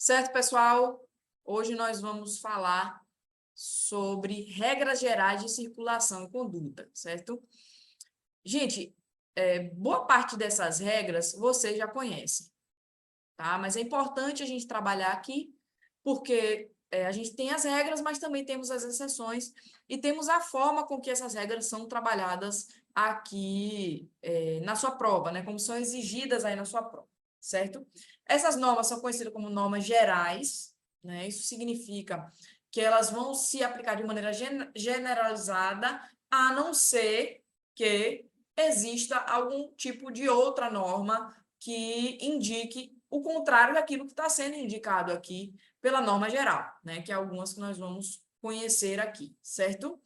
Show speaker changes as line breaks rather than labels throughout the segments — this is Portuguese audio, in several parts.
Certo, pessoal? Hoje nós vamos falar sobre regras gerais de circulação e conduta, certo? Gente, boa parte dessas regras você já conhece, tá? Mas é importante a gente trabalhar aqui, porque a gente tem as regras, mas também temos as exceções e temos a forma com que essas regras são trabalhadas aqui na sua prova, né? Como são exigidas aí na sua prova, certo? Essas normas são conhecidas como normas gerais, né? Isso significa que elas vão se aplicar de maneira generalizada, a não ser que exista algum tipo de outra norma que indique o contrário daquilo que está sendo indicado aqui pela norma geral, né? Que é algumas que nós vamos conhecer aqui, certo?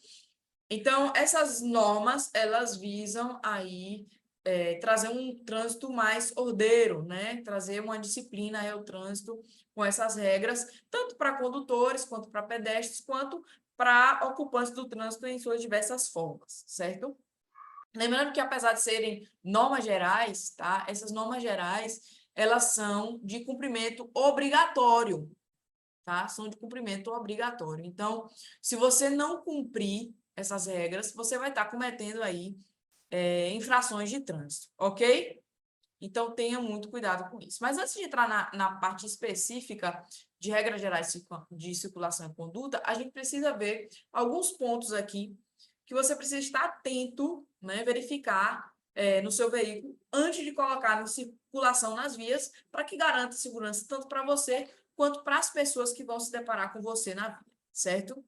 Então, essas normas, elas visam aí trazer um trânsito mais ordeiro, né? Trazer uma disciplina aí ao trânsito com essas regras, tanto para condutores, quanto para pedestres, quanto para ocupantes do trânsito em suas diversas formas, certo? Lembrando que, apesar de serem normas gerais, tá? Essas normas gerais, elas são de cumprimento obrigatório, tá? São de cumprimento obrigatório. Então, se você não cumprir essas regras, você vai estar cometendo aí infrações de trânsito, ok? Então, tenha muito cuidado com isso. Mas antes de entrar na parte específica de regras gerais de circulação e conduta, a gente precisa ver alguns pontos aqui que você precisa estar atento, né, verificar no seu veículo antes de colocar em circulação nas vias, para que garanta segurança tanto para você quanto para as pessoas que vão se deparar com você na via, certo?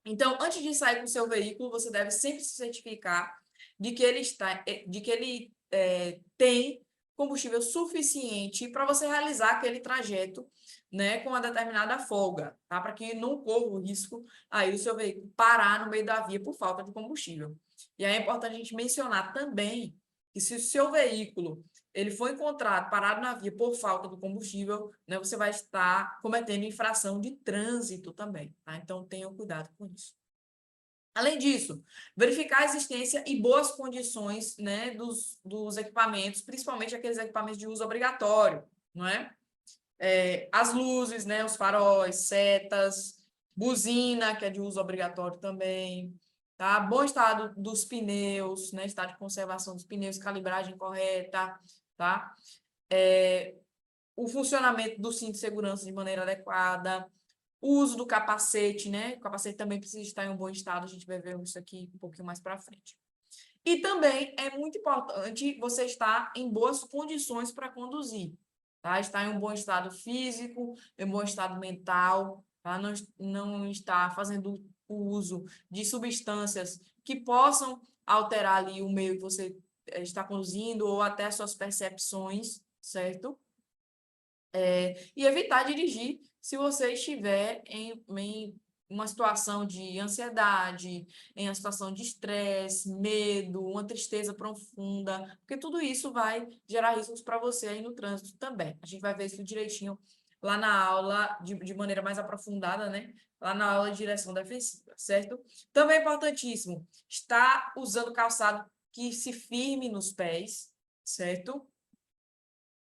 Então, antes de sair com o seu veículo, você deve sempre se certificar de que ele tem combustível suficiente para você realizar aquele trajeto, né, com uma determinada folga, tá? Para que não corra o risco aí o seu veículo parar no meio da via por falta de combustível. E aí é importante a gente mencionar também que se o seu veículo ele foi encontrado parado na via por falta do combustível, né, você vai estar cometendo infração de trânsito também, tá? Então, tenham cuidado com isso. Além disso, verificar a existência e boas condições, né, dos equipamentos, principalmente aqueles equipamentos de uso obrigatório, não é? As luzes, né, os faróis, setas, buzina, que é de uso obrigatório também, tá? Bom estado dos pneus, né, estado de conservação dos pneus, calibragem correta, tá? O funcionamento do cinto de segurança de maneira adequada, o uso do capacete, né? O capacete também precisa estar em um bom estado, a gente vai ver isso aqui um pouquinho mais para frente. E também é muito importante você estar em boas condições para conduzir, tá? Estar em um bom estado físico, em um bom estado mental, tá? Não estar fazendo o uso de substâncias que possam alterar ali o meio que você está conduzindo ou até as suas percepções, certo? E evitar dirigir se você estiver em uma situação de ansiedade, em uma situação de estresse, medo, uma tristeza profunda, porque tudo isso vai gerar riscos para você aí no trânsito também. A gente vai ver isso direitinho lá na aula, de maneira mais aprofundada, né? Lá na aula de direção defensiva, certo? Também é importantíssimo estar usando calçado que se firme nos pés, certo?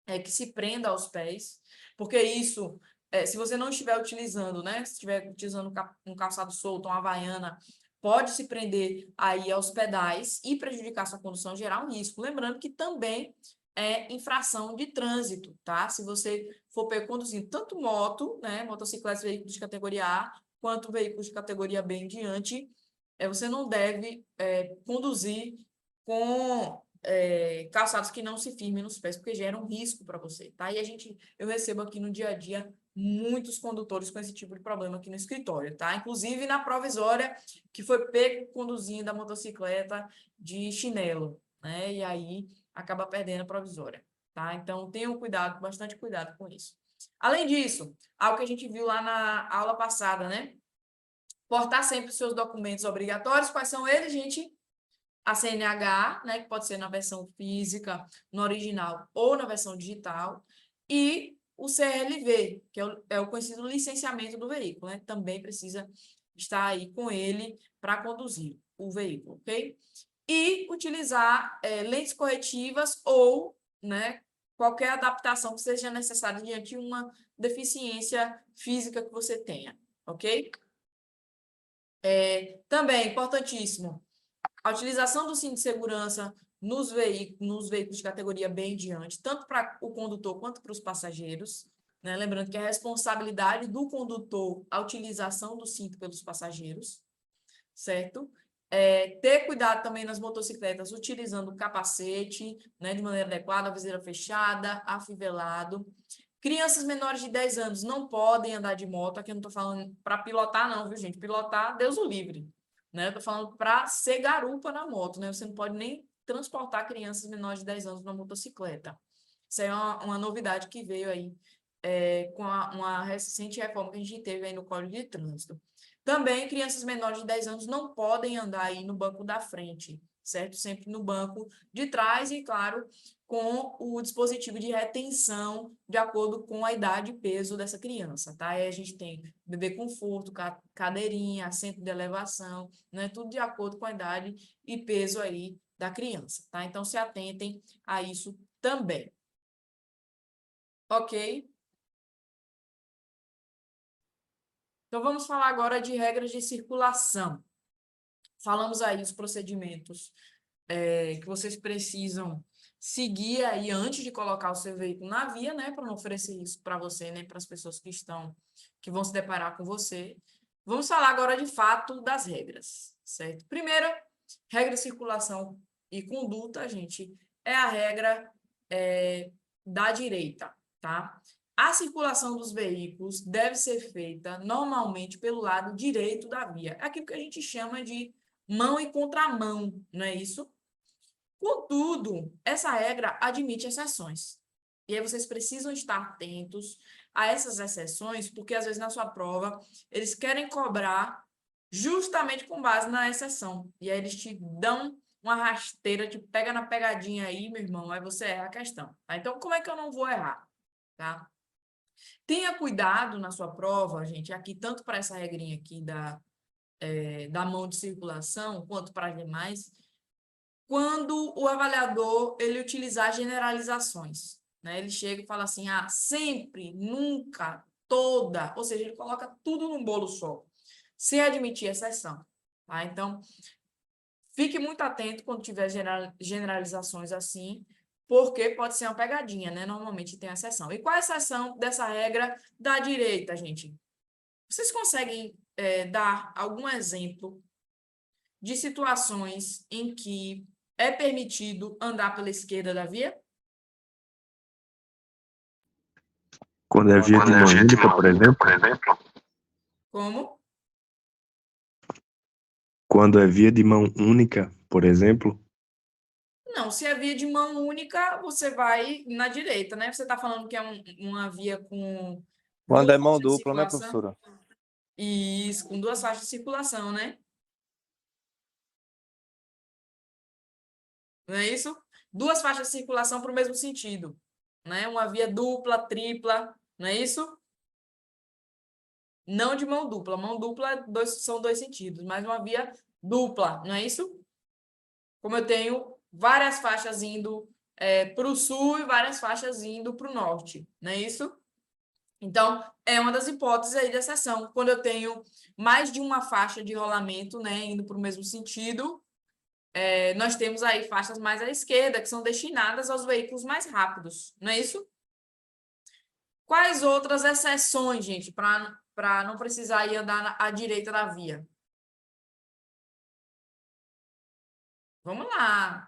Que se prenda aos pés, porque isso, se você não estiver utilizando, né, se estiver utilizando um calçado solto, uma havaiana, pode se prender aí aos pedais e prejudicar sua condução, gerar um risco. Lembrando que também é infração de trânsito, tá? Se você for conduzindo tanto moto, né, motocicletas, veículos de categoria A, quanto veículos de categoria B em diante, você não deve conduzir com calçados que não se firmem nos pés, porque geram risco para você, tá? E eu recebo aqui no dia a dia muitos condutores com esse tipo de problema aqui no escritório, tá? Inclusive na provisória, que foi pego conduzindo a motocicleta de chinelo, né? E aí acaba perdendo a provisória, tá? Então tenham cuidado, bastante cuidado com isso. Além disso, algo que a gente viu lá na aula passada, né? Portar sempre os seus documentos obrigatórios. Quais são eles, gente? A CNH, né, que pode ser na versão física, no original ou na versão digital, e o CLV, que é o conhecido licenciamento do veículo, né? Também precisa estar aí com ele para conduzir o veículo, ok? E utilizar lentes corretivas ou, né, qualquer adaptação que seja necessária diante de uma deficiência física que você tenha, ok? Também, importantíssimo, a utilização do cinto de segurança nos veículos de categoria B em diante, tanto para o condutor quanto para os passageiros, né? Lembrando que é a responsabilidade do condutor a utilização do cinto pelos passageiros, certo? Ter cuidado também nas motocicletas, utilizando o capacete, né, de maneira adequada, a viseira fechada, afivelado. Crianças menores de 10 anos não podem andar de moto. Aqui eu não estou falando para pilotar, não, viu, gente? Pilotar, Deus o livre. Né? Eu estou falando para ser garupa na moto, né? Você não pode nem transportar crianças menores de 10 anos na motocicleta. Isso aí é uma novidade que veio aí com uma recente reforma que a gente teve aí no Código de Trânsito. Também, crianças menores de 10 anos não podem andar aí no banco da frente, certo? Sempre no banco de trás e, claro, com o dispositivo de retenção de acordo com a idade e peso dessa criança, tá? Aí a gente tem bebê conforto, cadeirinha, assento de elevação, né? Tudo de acordo com a idade e peso aí da criança, tá? Então, se atentem a isso também. Ok? Então, vamos falar agora de regras de circulação. Falamos aí os procedimentos que vocês precisam seguir aí antes de colocar o seu veículo na via, né, para não oferecer isso para você, né, para as pessoas que vão se deparar com você. Vamos falar agora de fato das regras, certo? Primeira, regra de circulação e conduta, gente, é a regra da direita, tá? A circulação dos veículos deve ser feita normalmente pelo lado direito da via. É aquilo que a gente chama de mão e contramão, não é isso? Contudo, essa regra admite exceções. E aí vocês precisam estar atentos a essas exceções, porque às vezes na sua prova eles querem cobrar justamente com base na exceção. E aí eles te dão uma rasteira, te pega na pegadinha aí, meu irmão, aí você erra a questão. Tá? Então, como é que eu não vou errar? Tá? Tenha cuidado na sua prova, gente, aqui tanto para essa regrinha aqui da mão de circulação, quanto para as demais, quando o avaliador ele utilizar generalizações, né? Ele chega e fala assim, sempre, nunca, toda, ou seja, ele coloca tudo num bolo só, sem admitir exceção, tá? Então, fique muito atento quando tiver generalizações assim, porque pode ser uma pegadinha, né? Normalmente tem exceção. E qual é a exceção dessa regra da direita, gente? Vocês conseguem dar algum exemplo de situações em que é permitido andar pela esquerda da via?
Quando é via de mão única, por exemplo?
Como?
Quando é via de mão única, por exemplo?
Não, se é via de mão única, você vai na direita, né? Você está falando que é uma via com
Quando
duas
é mão
faixas de
dupla, né,
circulação?
professora?
Isso, com duas faixas de circulação, né? Não é isso? Duas faixas de circulação para o mesmo sentido, né? Uma via dupla, tripla, não é isso? Não de mão dupla. Mão dupla são dois sentidos, mas uma via dupla, não é isso? Como eu tenho várias faixas indo para o sul e várias faixas indo para o norte, não é isso? Então, é uma das hipóteses aí de exceção. Quando eu tenho mais de uma faixa de rolamento, né, indo para o mesmo sentido, nós temos aí faixas mais à esquerda, que são destinadas aos veículos mais rápidos, não é isso? Quais outras exceções, gente, para não precisar ir andar à direita da via? Vamos lá.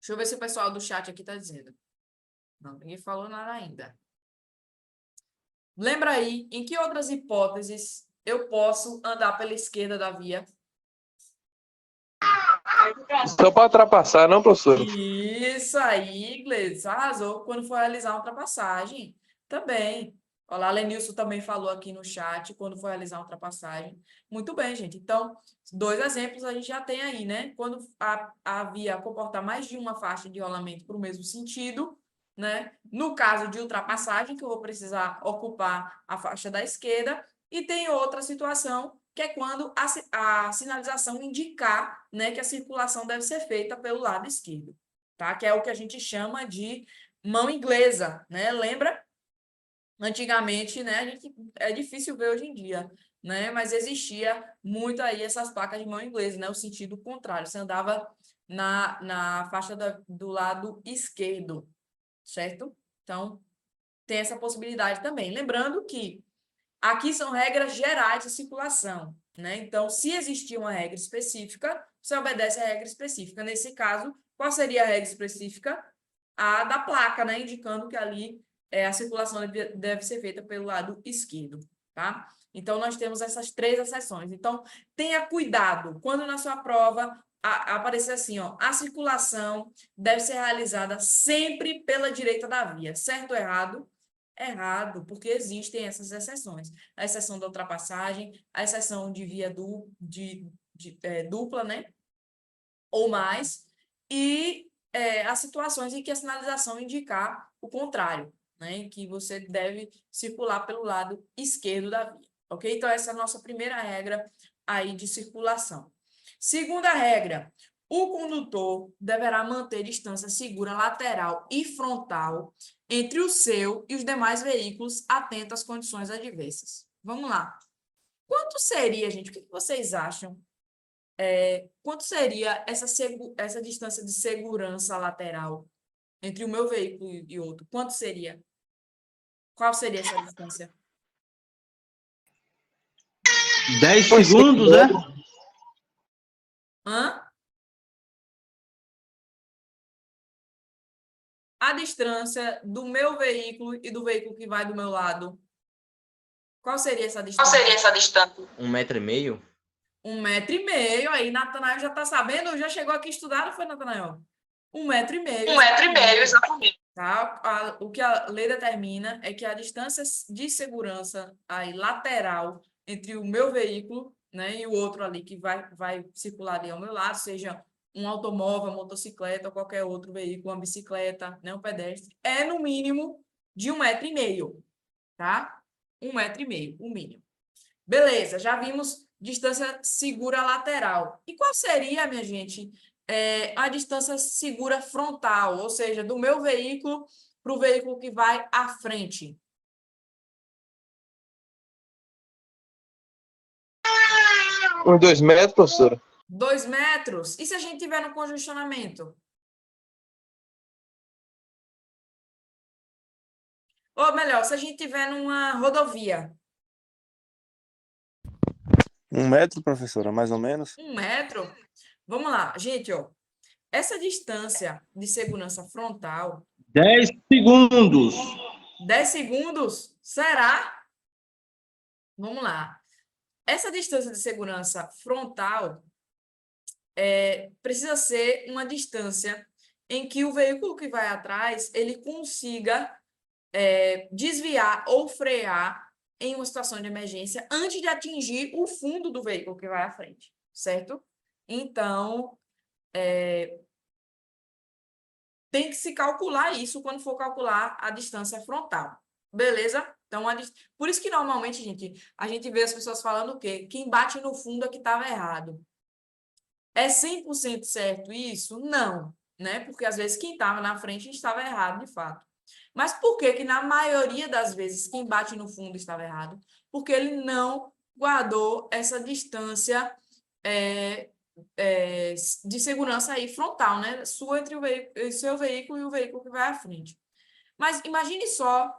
Deixa eu ver se o pessoal do chat aqui está dizendo. Não, ninguém falou nada ainda. Lembra aí, em que outras hipóteses eu posso andar pela esquerda da via?
Só para ultrapassar, não, professora?
Isso aí, Gleice, arrasou quando for realizar uma ultrapassagem. Também. Olá, Lenilson também falou aqui no chat quando for realizar uma ultrapassagem. Muito bem, gente. Então, dois exemplos a gente já tem aí, né? Quando a via comportar mais de uma faixa de rolamento para o mesmo sentido, né? No caso de ultrapassagem, que eu vou precisar ocupar a faixa da esquerda, e tem outra situação que é quando a sinalização indicar, né, que a circulação deve ser feita pelo lado esquerdo, tá? Que é o que a gente chama de mão inglesa, né? Lembra? Antigamente, né, é difícil ver hoje em dia, né, mas existia muito aí essas placas de mão inglesa, né, o sentido contrário, você andava na faixa do lado esquerdo, certo? Então, tem essa possibilidade também. Lembrando que aqui são regras gerais de circulação, né? Então, se existir uma regra específica, você obedece à regra específica. Nesse caso, qual seria a regra específica? A da placa, né? Indicando que ali a circulação deve ser feita pelo lado esquerdo, tá? Então, nós temos essas 3 exceções. Então, tenha cuidado quando na sua prova aparecer assim, ó, a circulação deve ser realizada sempre pela direita da via, certo ou errado? Errado, porque existem essas exceções. A exceção da ultrapassagem, a exceção de via dupla, né? Ou mais, e as situações em que a sinalização indicar o contrário, né? Que você deve circular pelo lado esquerdo da via, ok? Então, essa é a nossa primeira regra aí de circulação. Segunda regra, o condutor deverá manter distância segura lateral e frontal entre o seu e os demais veículos, atento às condições adversas. Vamos lá. Quanto seria, gente? O que vocês acham? Quanto seria essa distância de segurança lateral entre o meu veículo e outro? Quanto seria? Qual seria essa distância?
10 segundos, né?
Hã? A distância do meu veículo e do veículo que vai do meu lado. Qual seria essa distância?
1,5 m.
1,5 m. Aí, Natanael já está sabendo? Já chegou aqui estudar, não foi, Natanael? 1,5 m.
1,5 m, exatamente.
Tá? O que a lei determina é que a distância de segurança aí, lateral entre o meu veículo, né, e o outro ali que vai circular ali ao meu lado, seja um automóvel, motocicleta ou qualquer outro veículo, uma bicicleta, né, um pedestre, é no mínimo de 1,5 m, tá? 1,5 m, o mínimo. Beleza, já vimos distância segura lateral. E qual seria, minha gente, a distância segura frontal, ou seja, do meu veículo para o veículo que vai à frente?
Uns 2 metros, professora.
2 metros? E se a gente tiver no congestionamento? Ou melhor, se a gente tiver numa rodovia?
1 metro, professora, mais ou menos?
1 metro? Vamos lá, gente, ó. Essa distância de segurança frontal,
10 segundos.
10 segundos, será? Vamos lá. Essa distância de segurança frontal precisa ser uma distância em que o veículo que vai atrás ele consiga desviar ou frear em uma situação de emergência antes de atingir o fundo do veículo que vai à frente, certo? Então, tem que se calcular isso quando for calcular a distância frontal, beleza? Então, por isso que normalmente, gente, a gente vê as pessoas falando o quê? Quem bate no fundo é que estava errado. É 100% certo isso? Não, né? Porque às vezes quem estava na frente estava errado, de fato. Mas por que que na maioria das vezes quem bate no fundo estava errado? Porque ele não guardou essa distância de segurança aí frontal, né? Sua entre o seu veículo e o veículo que vai à frente. Mas imagine só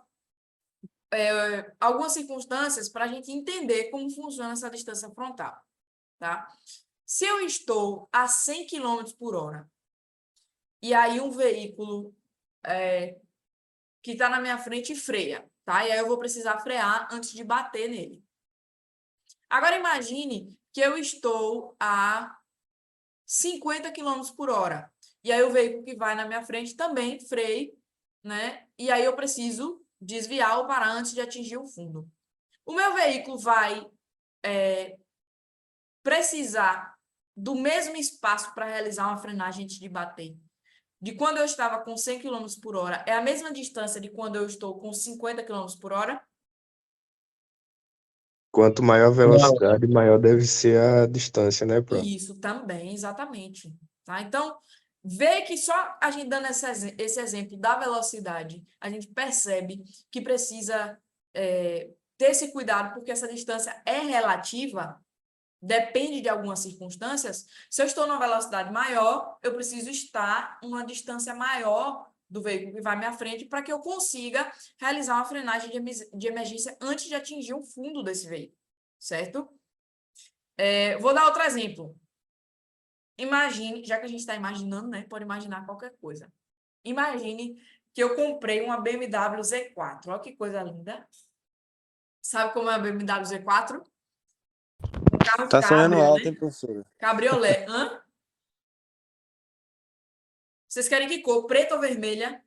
algumas circunstâncias para a gente entender como funciona essa distância frontal, tá? Se eu estou a 100 km por hora e aí um veículo que está na minha frente freia, tá? E aí eu vou precisar frear antes de bater nele. Agora imagine que eu estou a 50 km por hora e aí o veículo que vai na minha frente também freia, né? E aí eu preciso desviar ou parar antes de atingir o fundo. O meu veículo vai precisar do mesmo espaço para realizar uma frenagem antes de bater. De quando eu estava com 100 km por hora, é a mesma distância de quando eu estou com 50 km por hora?
Quanto maior a velocidade, maior deve ser a distância, né, Pro?
Isso também, exatamente. Tá? Então, vê que só a gente dando esse exemplo da velocidade, a gente percebe que precisa ter esse cuidado, porque essa distância é relativa, depende de algumas circunstâncias. Se eu estou numa velocidade maior, eu preciso estar uma distância maior do veículo que vai à minha frente para que eu consiga realizar uma frenagem de emergência antes de atingir o fundo desse veículo, certo? Vou dar outro exemplo. Imagine, já que a gente está imaginando, né? Pode imaginar qualquer coisa. Imagine que eu comprei uma BMW Z4. Olha que coisa linda. Sabe como é a BMW Z4? Um carro
Tá sonhando
cabrio,
alto,
né?
hein, professora?
Cabriolé. Hã? Vocês querem que cor? Preta ou vermelha?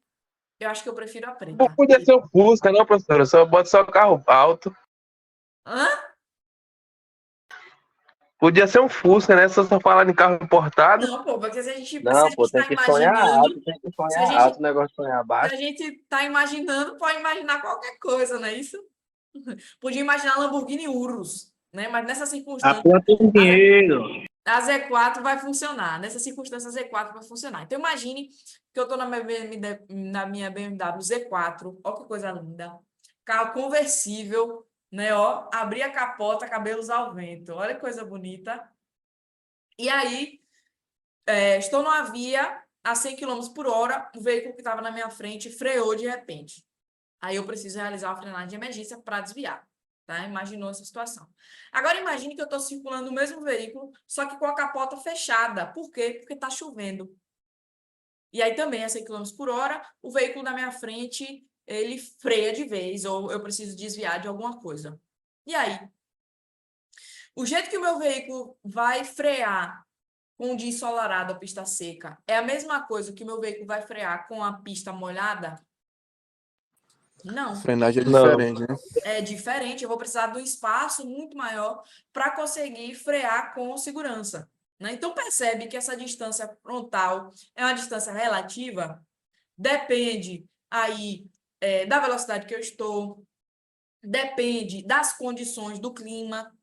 Eu acho que eu prefiro a
Não
preta.
podia ser um Fusca, não, professora. Só bota só carro alto.
Hã?
Podia ser um Fusca, né? Só falando em carro importado.
Não, pô, porque se a gente
Não, pô, tem
está
que sonhar alto,
imaginando,
tem que
se a
sonhar
gente
alto, o negócio de sonhar
se
baixo.
a gente está imaginando, pode imaginar qualquer coisa, não é isso? Podia imaginar Lamborghini Urus, né? Mas nessa circunstância,
Aponta o dinheiro.
a Z4 vai funcionar. Nessa circunstância, a Z4 vai funcionar. Então, imagine que eu estou na minha BMW Z4. Olha que coisa linda. Carro conversível, né? Ó, abrir a capota, cabelos ao vento. Olha que coisa bonita. E aí, estou numa via a 100 km por hora, o veículo que estava na minha frente freou de repente. Aí eu preciso realizar uma frenagem de emergência para desviar. Tá? Imaginou essa situação. Agora imagine que eu estou circulando o mesmo veículo, só que com a capota fechada. Por quê? Porque está chovendo. E aí também a 100 km por hora, o veículo na minha frente, ele freia de vez, ou eu preciso desviar de alguma coisa. E aí? O jeito que o meu veículo vai frear com o dia ensolarado, a pista seca, é a mesma coisa que o meu veículo vai frear com a pista molhada? Não.
Frenagem é
Não.
diferente, né?
É diferente, eu vou precisar de um espaço muito maior para conseguir frear com segurança, né? Então, percebe que essa distância frontal é uma distância relativa, depende aí da velocidade que eu estou, depende das condições do clima,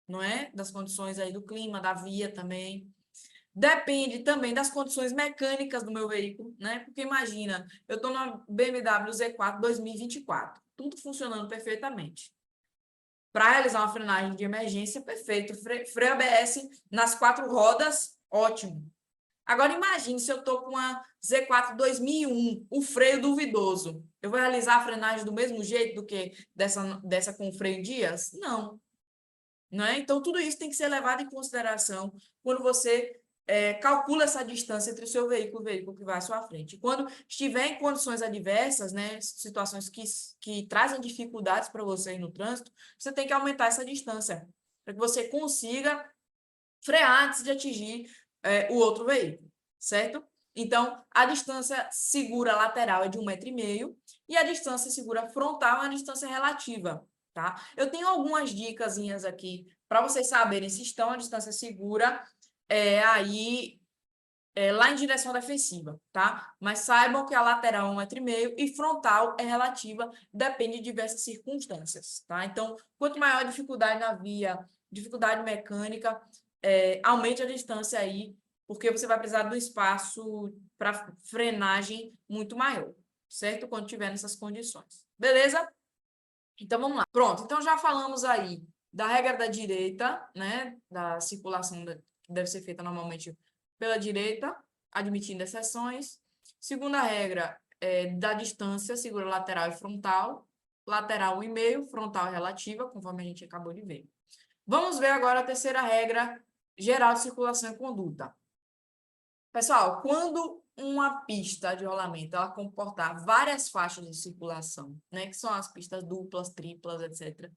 não é? Das condições aí do clima, da via também. Depende também das condições mecânicas do meu veículo, né? Porque imagina, eu estou na BMW Z4 2024, tudo funcionando perfeitamente. Para realizar uma frenagem de emergência, perfeito. Freio ABS nas 4 rodas, ótimo. Agora imagine se eu estou com a Z4 2001, o freio duvidoso. Eu vou realizar a frenagem do mesmo jeito do que dessa com freio em dias? Não. Não é? Então, tudo isso tem que ser levado em consideração quando você calcula essa distância entre o seu veículo e o veículo que vai à sua frente. Quando estiver em condições adversas, né, situações que trazem dificuldades para você ir no trânsito, você tem que aumentar essa distância, para que você consiga frear antes de atingir o outro veículo, certo? Então, a distância segura lateral é de 1,5 m e a distância segura frontal é uma distância relativa, tá? Eu tenho algumas dicasinhas aqui para vocês saberem se estão a distância segura lá em direção defensiva, tá? Mas saibam que a lateral é 1,5 m e frontal é relativa, depende de diversas circunstâncias, tá? Então, quanto maior a dificuldade na via, dificuldade mecânica, aumente a distância aí, porque você vai precisar de um espaço para frenagem muito maior, certo? Quando tiver nessas condições. Beleza? Então, vamos lá. Pronto, então já falamos aí da regra da direita, né? Da circulação que deve ser feita normalmente pela direita, admitindo exceções. Segunda regra é da distância, segura lateral e frontal. Lateral 1,5, frontal relativa, conforme a gente acabou de ver. Vamos ver agora a terceira regra geral de circulação e conduta. Pessoal, quando uma pista de rolamento ela comportar várias faixas de circulação, né, que são as pistas duplas, triplas, etc.,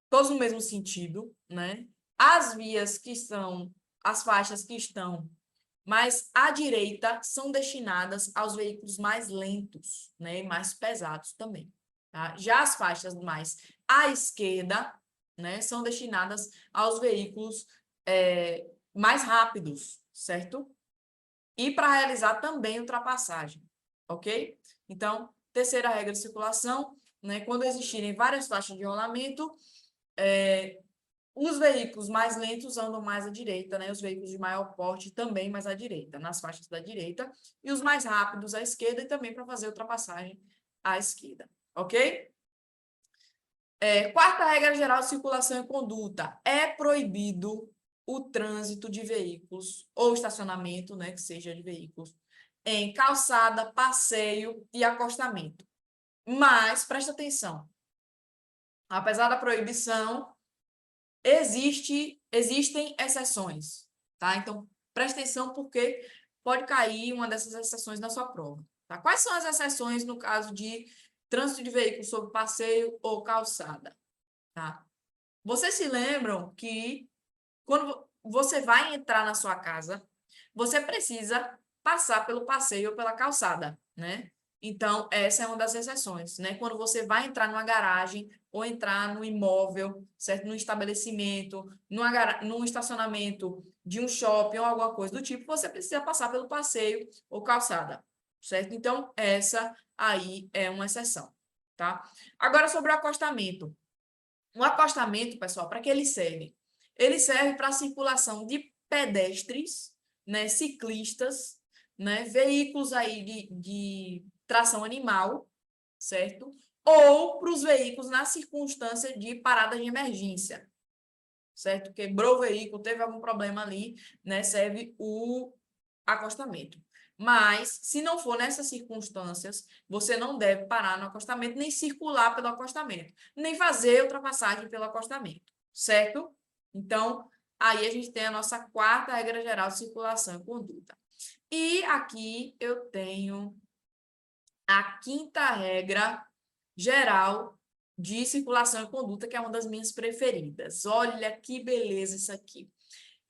todos no mesmo sentido, né? As vias que são, as faixas que estão mais à direita são destinadas aos veículos mais lentos, né, e mais pesados também, tá? Já as faixas mais à esquerda, né, são destinadas aos veículos mais rápidos, certo? E para realizar também ultrapassagem, ok? Então, terceira regra de circulação, né, quando existirem várias faixas de rolamento, os veículos mais lentos andam mais à direita, né? Os veículos de maior porte também mais à direita, nas faixas da direita, e os mais rápidos à esquerda e também para fazer ultrapassagem à esquerda, ok? Quarta regra geral de circulação e conduta. É proibido o trânsito de veículos ou estacionamento, né, que seja de veículos, em calçada, passeio e acostamento. Mas, presta atenção, apesar da proibição, existem exceções, tá? Então, presta atenção porque pode cair uma dessas exceções na sua prova, tá? Quais são as exceções no caso de trânsito de veículos sobre passeio ou calçada, tá? Vocês se lembram que quando você vai entrar na sua casa, você precisa passar pelo passeio ou pela calçada, né? Então, essa é uma das exceções, né? Quando você vai entrar numa garagem ou entrar no imóvel, certo? Num estabelecimento, num estacionamento de um shopping ou alguma coisa do tipo, você precisa passar pelo passeio ou calçada, certo? Então, essa aí é uma exceção, tá? Agora, sobre o acostamento. O acostamento, pessoal, para que ele serve? Ele serve para a circulação de pedestres, né, ciclistas, né, veículos aí de tração animal, certo? Ou para os veículos na circunstância de parada de emergência, certo? Quebrou o veículo, teve algum problema ali, né, serve o acostamento. Mas, se não for nessas circunstâncias, você não deve parar no acostamento, nem circular pelo acostamento, nem fazer ultrapassagem pelo acostamento, certo? Então, aí a gente tem a nossa quarta regra geral de circulação e conduta. E aqui eu tenho a quinta regra geral de circulação e conduta, que é uma das minhas preferidas. Olha que beleza isso aqui.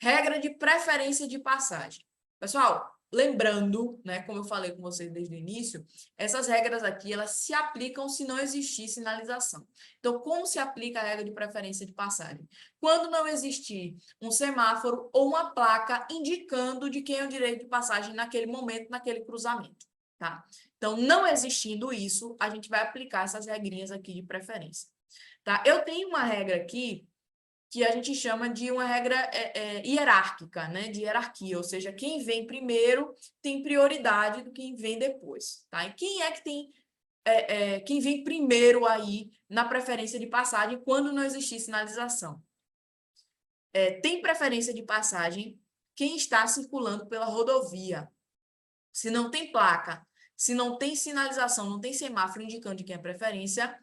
Regra de preferência de passagem. Pessoal, lembrando, né, como eu falei com vocês desde o início, essas regras aqui, elas se aplicam se não existir sinalização. Então, como se aplica a regra de preferência de passagem? Quando não existir um semáforo ou uma placa indicando de quem é o direito de passagem naquele momento, naquele cruzamento, tá? Então, não existindo isso, a gente vai aplicar essas regrinhas aqui de preferência, tá? Eu tenho uma regra aqui que a gente chama de uma regra hierárquica, né? De hierarquia, ou seja, quem vem primeiro tem prioridade do que quem vem depois, tá? E quem é que tem quem vem primeiro aí na preferência de passagem quando não existir sinalização? Tem preferência de passagem quem está circulando pela rodovia. Se não tem placa, se não tem sinalização, não tem semáforo indicando de quem é preferência,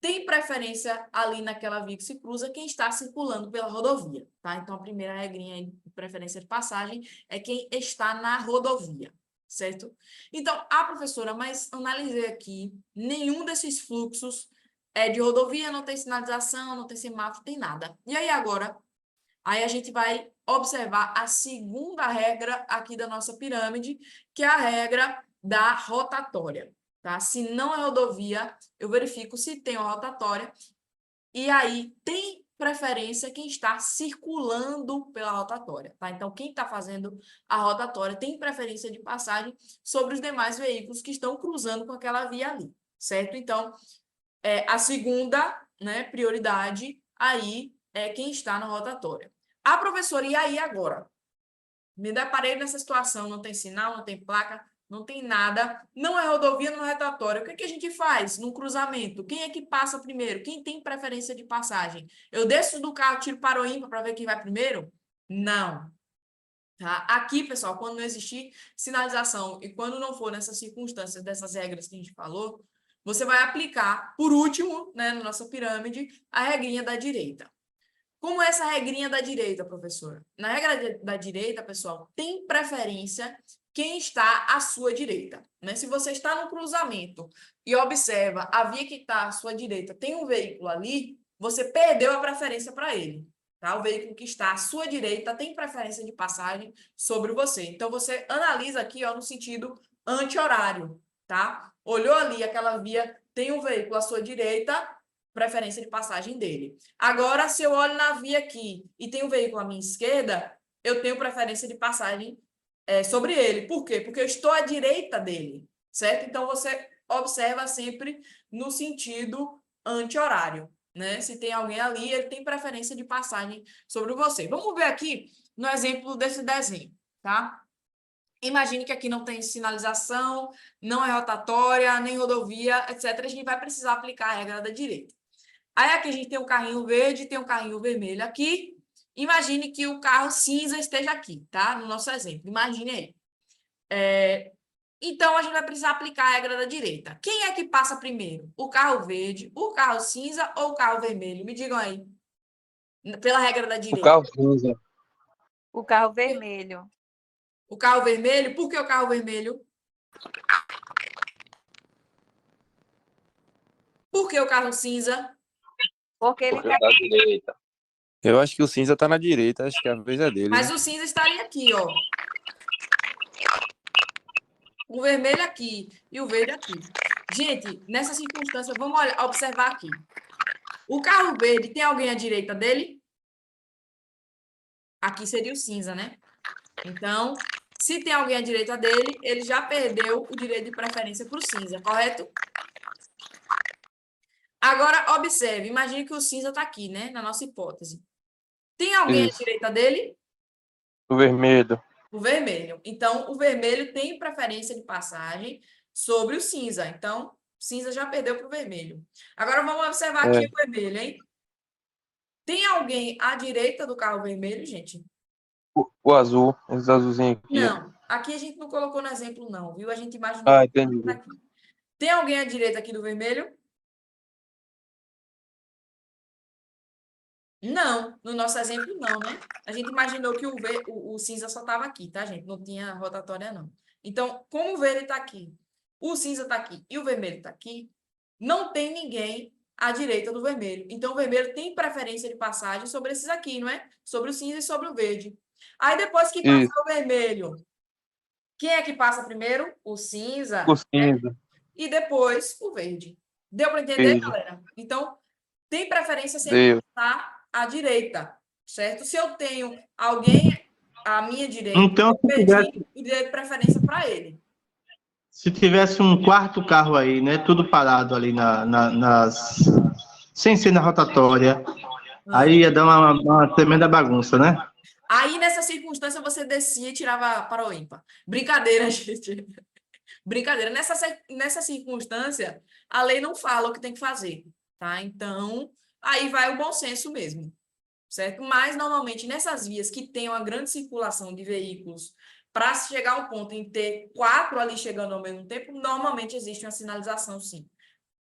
tem preferência ali naquela via que se cruza quem está circulando pela rodovia, tá? Então, a primeira regrinha de preferência de passagem é quem está na rodovia, certo? Então, professora, mas analisei aqui, nenhum desses fluxos é de rodovia, não tem sinalização, não tem semáforo, tem nada. E aí, agora, aí a gente vai observar a segunda regra aqui da nossa pirâmide, que é a regra da rotatória. Tá? Se não é rodovia, eu verifico se tem uma rotatória, e aí tem preferência quem está circulando pela rotatória. Tá? Então, quem está fazendo a rotatória tem preferência de passagem sobre os demais veículos que estão cruzando com aquela via ali, certo? Então, a segunda, né, prioridade aí é quem está na rotatória. Professora, e aí agora? Me deparei nessa situação, não tem sinal, não tem placa, não tem nada, não é rodovia, não é rotatória. O que é que a gente faz num cruzamento? Quem é que passa primeiro? Quem tem preferência de passagem? Eu desço do carro, tiro para o ímpar para ver quem vai primeiro? Não. Tá? Aqui, pessoal, quando não existir sinalização e quando não for nessas circunstâncias, dessas regras que a gente falou, você vai aplicar, por último, né, na nossa pirâmide, a regrinha da direita. Como é essa regrinha da direita, professora? Na regra da direita, pessoal, tem preferência quem está à sua direita, né? Se você está no cruzamento e observa a via que está à sua direita, tem um veículo ali, você perdeu a preferência para ele, tá? O veículo que está à sua direita tem preferência de passagem sobre você. Então, você analisa aqui, ó, no sentido anti-horário, tá? Olhou ali aquela via, tem um veículo à sua direita, preferência de passagem dele. Agora, se eu olho na via aqui e tem um veículo à minha esquerda, eu tenho preferência de passagem sobre ele. Por quê? Porque eu estou à direita dele, certo? Então, você observa sempre no sentido anti-horário, né? Se tem alguém ali, ele tem preferência de passagem sobre você. Vamos ver aqui no exemplo desse desenho, tá? Imagine que aqui não tem sinalização, não é rotatória, nem rodovia, etc. A gente vai precisar aplicar a regra da direita. Aí aqui a gente tem um carrinho verde, tem um carrinho vermelho aqui. Imagine que o carro cinza esteja aqui, tá? No nosso exemplo. Imagine aí. Então, a gente vai precisar aplicar a regra da direita. Quem é que passa primeiro? O carro verde, o carro cinza ou o carro vermelho? Me digam aí. Pela regra da
O
direita.
carro cinza.
O carro vermelho.
O carro vermelho? Por que o carro vermelho? Por que o carro cinza?
Porque ele
Porque
tá
da direita.
Eu acho que o cinza tá na direita, acho que a vez é dele.
Mas
Né?
o cinza estaria aqui, ó. O vermelho aqui e o verde aqui. Gente, nessa circunstância, vamos observar aqui. O carro verde, tem alguém à direita dele? Aqui seria o cinza, né? Então, se tem alguém à direita dele, ele já perdeu o direito de preferência para o cinza, correto? Agora, observe, imagine que o cinza está aqui, né? Na nossa hipótese. Tem alguém à
Isso.
direita dele?
O vermelho.
O vermelho. Então, o vermelho tem preferência de passagem sobre o cinza. Então, o cinza já perdeu para o vermelho. Agora, vamos observar aqui o vermelho, hein? Tem alguém à direita do carro vermelho, gente?
O azul. Esse azulzinho aqui.
Não. Aqui a gente não colocou no exemplo, não, viu? A gente imaginou
Ah, entendi.
aqui. Tem alguém à direita aqui do vermelho? Não, no nosso exemplo não, né? A gente imaginou que o cinza só estava aqui, tá, gente? Não tinha rotatória, não. Então, como o verde está aqui, o cinza está aqui e o vermelho está aqui, não tem ninguém à direita do vermelho. Então, o vermelho tem preferência de passagem sobre esses aqui, não é? Sobre o cinza e sobre o verde. Aí, depois que passa o vermelho, quem é que passa primeiro? O cinza.
O cinza.
E depois o verde. Deu para entender,
Verde.
galera? Então, tem preferência sempre
Deu.
estar à direita, certo? Se eu tenho alguém à minha direita,
Então,
eu perdi o direito de preferência para ele.
se tivesse um quarto carro aí, né? Tudo parado ali sem ser na rotatória, aí ia dar uma tremenda bagunça, né?
Aí, nessa circunstância, você descia e tirava para o ímpar. Brincadeira, gente. Brincadeira. Nessa circunstância, a lei não fala o que tem que fazer, tá? Então, aí vai o bom senso mesmo, certo? Mas, normalmente, nessas vias que tem uma grande circulação de veículos, para chegar ao ponto em ter 4 ali chegando ao mesmo tempo, normalmente existe uma sinalização, sim.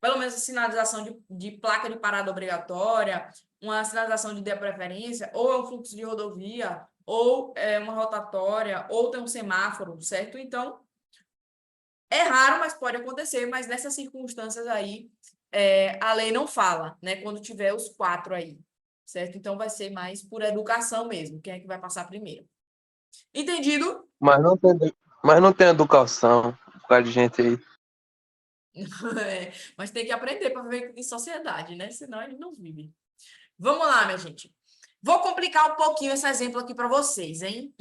Pelo menos a sinalização de placa de parada obrigatória, uma sinalização de dê preferência, ou é um fluxo de rodovia, ou é uma rotatória, ou tem um semáforo, certo? Então, é raro, mas pode acontecer, mas nessas circunstâncias aí, a lei não fala, né? Quando tiver os 4 aí, certo? Então, vai ser mais por educação mesmo, quem é que vai passar primeiro. Entendido?
Mas não tem educação por causa de gente aí.
Mas tem que aprender para viver em sociedade, né? Senão ele não vive. Vamos lá, minha gente. Vou complicar um pouquinho esse exemplo aqui para vocês, hein?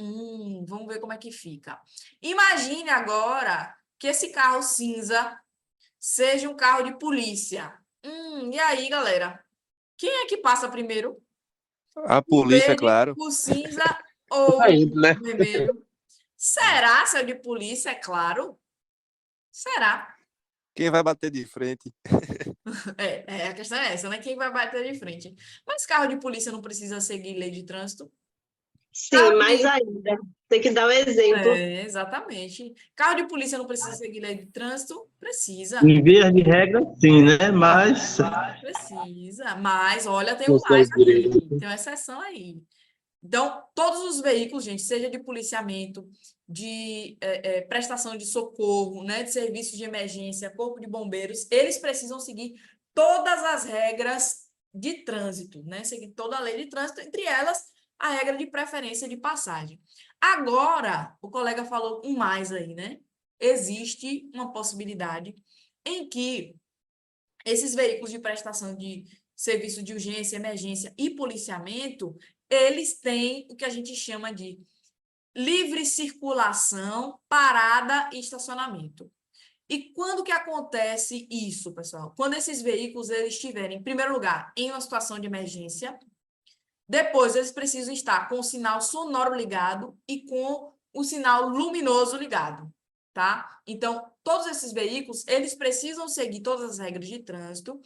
Vamos ver como é que fica. Imagine agora que esse carro cinza seja um carro de polícia. E aí, galera? Quem é que passa primeiro?
A polícia,
Verde,
claro.
o cinza ou
Aí, né?
o vermelho? Será se é de polícia, é claro? Será?
Quem vai bater de frente?
A questão é essa, né? Quem vai bater de frente? Mas carro de polícia não precisa seguir lei de trânsito?
Sim, mais ainda. Tem que dar o exemplo.
Exatamente. Carro de polícia não precisa seguir lei de trânsito? Precisa.
Em via de regra, sim, né? Mas
Precisa. Mas, olha, tem um mais aí. Tem uma exceção aí. Então, todos os veículos, gente, seja de policiamento, de prestação de socorro, né, de serviços de emergência, corpo de bombeiros, eles precisam seguir todas as regras de trânsito, né? Seguir toda a lei de trânsito, entre elas a regra de preferência de passagem. Agora, o colega falou um mais aí, né? Existe uma possibilidade em que esses veículos de prestação de serviço de urgência, emergência e policiamento, eles têm o que a gente chama de livre circulação, parada e estacionamento. E quando que acontece isso, pessoal? Quando esses veículos eles estiverem, em primeiro lugar, em uma situação de emergência, depois eles precisam estar com o sinal sonoro ligado e com o sinal luminoso ligado, tá? Então, todos esses veículos, eles precisam seguir todas as regras de trânsito,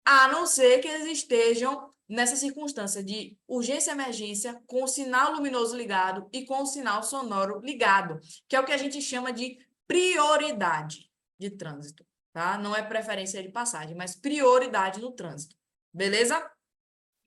a não ser que eles estejam nessa circunstância de urgência e emergência com o sinal luminoso ligado e com o sinal sonoro ligado, que é o que a gente chama de prioridade de trânsito, tá? Não é preferência de passagem, mas prioridade no trânsito, beleza?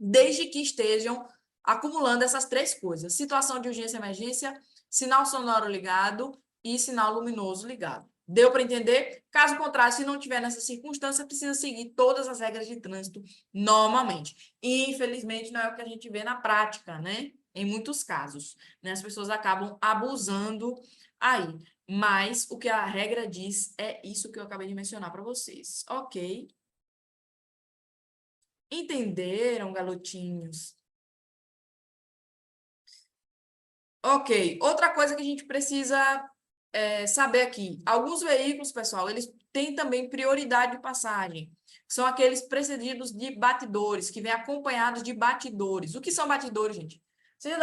Desde que estejam acumulando essas três coisas: situação de urgência e emergência, sinal sonoro ligado e sinal luminoso ligado. Deu para entender? Caso contrário, se não tiver nessa circunstância, precisa seguir todas as regras de trânsito normalmente. E, infelizmente, não é o que a gente vê na prática, né? Em muitos casos, né? As pessoas acabam abusando aí. Mas o que a regra diz é isso que eu acabei de mencionar para vocês. Ok? Entenderam, garotinhos? Ok. Outra coisa que a gente precisa saber aqui. Alguns veículos, pessoal, eles têm também prioridade de passagem. São aqueles precedidos de batidores, que vêm acompanhados de batidores. O que são batidores, gente? Vocês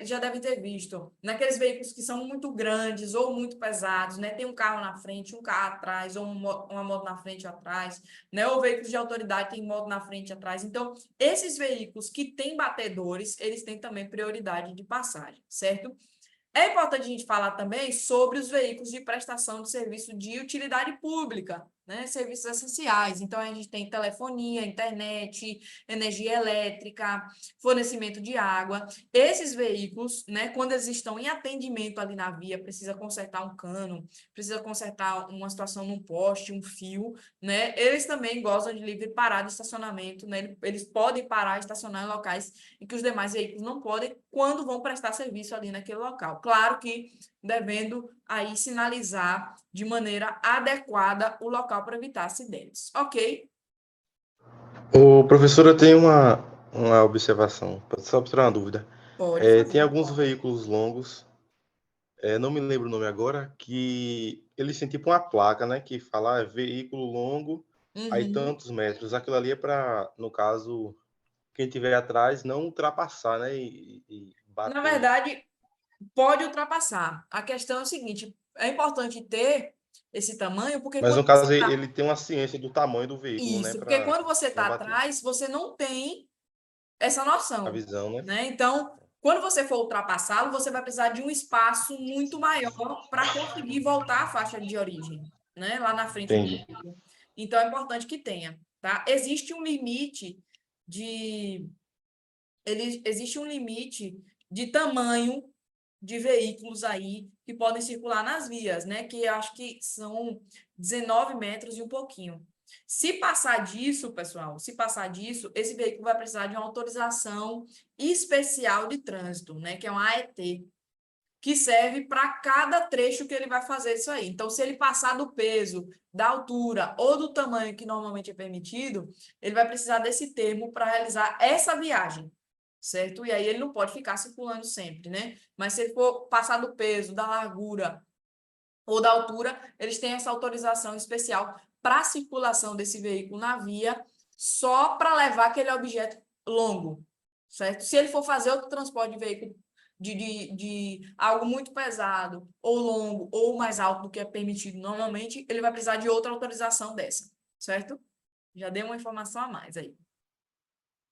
já devem ter visto, naqueles veículos que são muito grandes ou muito pesados, né? Tem um carro na frente, um carro atrás, ou uma moto na frente e atrás, né? Ou veículos de autoridade tem moto na frente e atrás. Então, esses veículos que têm batedores, eles têm também prioridade de passagem, certo? É importante a gente falar também sobre os veículos de prestação de serviço de utilidade pública, né? Serviços essenciais. Então, a gente tem telefonia, internet, energia elétrica, fornecimento de água. Esses veículos, né, quando eles estão em atendimento ali na via, precisa consertar um cano, precisa consertar uma situação num poste, um fio, né? Eles também gozam de livre parada e estacionamento, né? Eles podem parar e estacionar em locais em que os demais veículos não podem, quando vão prestar serviço ali naquele local. Claro que devendo aí sinalizar de maneira adequada o local para evitar acidentes. Ok?
O professor, eu tenho uma observação, só para tirar uma dúvida.
Pode fazer.
Tem alguns veículos longos, não me lembro o nome agora, que eles têm tipo uma placa, né, que fala veículo longo, aí
Uhum.
tantos metros. Aquilo ali é para, no caso, quem tiver atrás não ultrapassar, né, e
Na
bater.
verdade, pode ultrapassar. A questão é o seguinte, é importante ter esse tamanho, porque
Mas
quando
no
você
caso
está...
ele tem uma ciência do tamanho do veículo, né,
Isso, porque
para
quando você
não
está
bater.
atrás, você não tem essa
A
noção,
visão, né?
né? Então, quando você for ultrapassá-lo, você vai precisar de um espaço muito maior para conseguir voltar à faixa de origem, né? Lá na frente do
Entendi.
veículo. Então, é importante que tenha, tá? Existe um limite de... existe um limite de tamanho de veículos aí que podem circular nas vias, né? Que eu acho que são 19 metros e um pouquinho. Se passar disso, pessoal, se passar disso, esse veículo vai precisar de uma autorização especial de trânsito, né? Que é uma AET, que serve para cada trecho que ele vai fazer isso aí. Então, se ele passar do peso, da altura ou do tamanho que normalmente é permitido, ele vai precisar desse termo para realizar essa viagem, certo? E aí ele não pode ficar circulando sempre, né? Mas se ele for passar do peso, da largura ou da altura, eles têm essa autorização especial para a circulação desse veículo na via, só para levar aquele objeto longo, certo? Se ele for fazer outro transporte de veículo de algo muito pesado, ou longo, ou mais alto do que é permitido normalmente, ele vai precisar de outra autorização dessa, certo? Já dei uma informação a mais aí.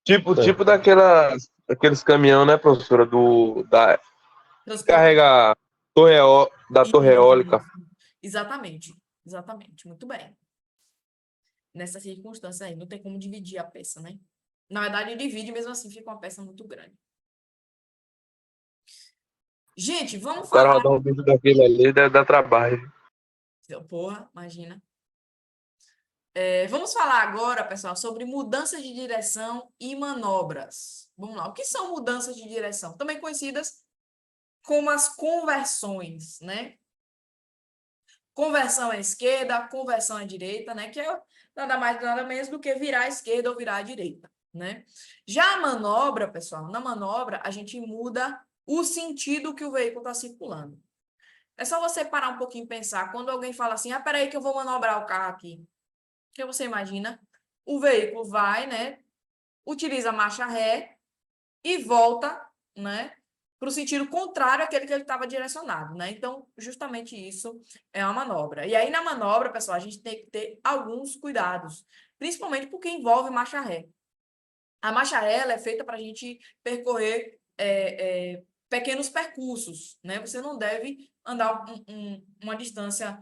Tipo daqueles caminhão, né, professora,
Transporte.
carrega da torre eólica.
Exatamente, exatamente, muito bem. Nessa circunstância aí, não tem como dividir a peça, né? Na verdade, divide, mesmo assim fica uma peça muito grande. Gente, vamos
O cara
falar...
rodar um vídeo daquele ali deve dar trabalho.
Porra, imagina. Vamos falar agora, pessoal, sobre mudanças de direção e manobras. Vamos lá. O que são mudanças de direção? Também conhecidas como as conversões, né? Conversão à esquerda, conversão à direita, né? Que é nada mais nada menos do que virar à esquerda ou virar à direita, né? Já a manobra, pessoal, na manobra a gente muda o sentido que o veículo está circulando. É só você parar um pouquinho e pensar. Quando alguém fala assim, peraí que eu vou manobrar o carro aqui. O que você imagina? O veículo vai, né? Utiliza a marcha ré e volta, né? Para o sentido contrário àquele que ele estava direcionado, né? Então, justamente isso é uma manobra. E aí, na manobra, pessoal, a gente tem que ter alguns cuidados, principalmente porque envolve marcha ré. A marcha ré ela é feita para a gente percorrer pequenos percursos, né? Você não deve andar uma distância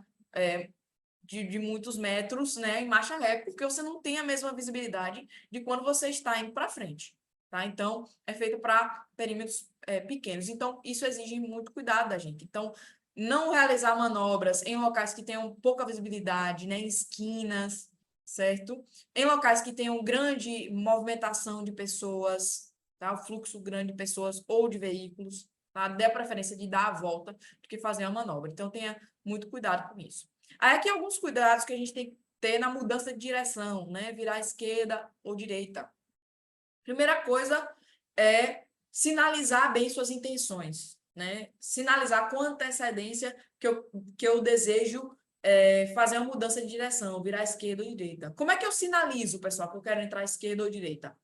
de muitos metros, né, em marcha ré, porque você não tem a mesma visibilidade de quando você está indo para frente, tá? Então, é feito para perímetros pequenos. Então, isso exige muito cuidado da gente. Então, não realizar manobras em locais que tenham pouca visibilidade, né, em esquinas, certo? Em locais que tenham grande movimentação de pessoas, tá? O fluxo grande de pessoas ou de veículos, tá? Dê a preferência de dar a volta do que fazer a manobra. Então, tenha muito cuidado com isso. Aí, aqui alguns cuidados que a gente tem que ter na mudança de direção, né? Virar à esquerda ou direita. Primeira coisa é sinalizar bem suas intenções, né? Sinalizar com antecedência que eu desejo fazer uma mudança de direção, virar à esquerda ou direita. Como é que eu sinalizo, pessoal, que eu quero entrar à esquerda ou direita?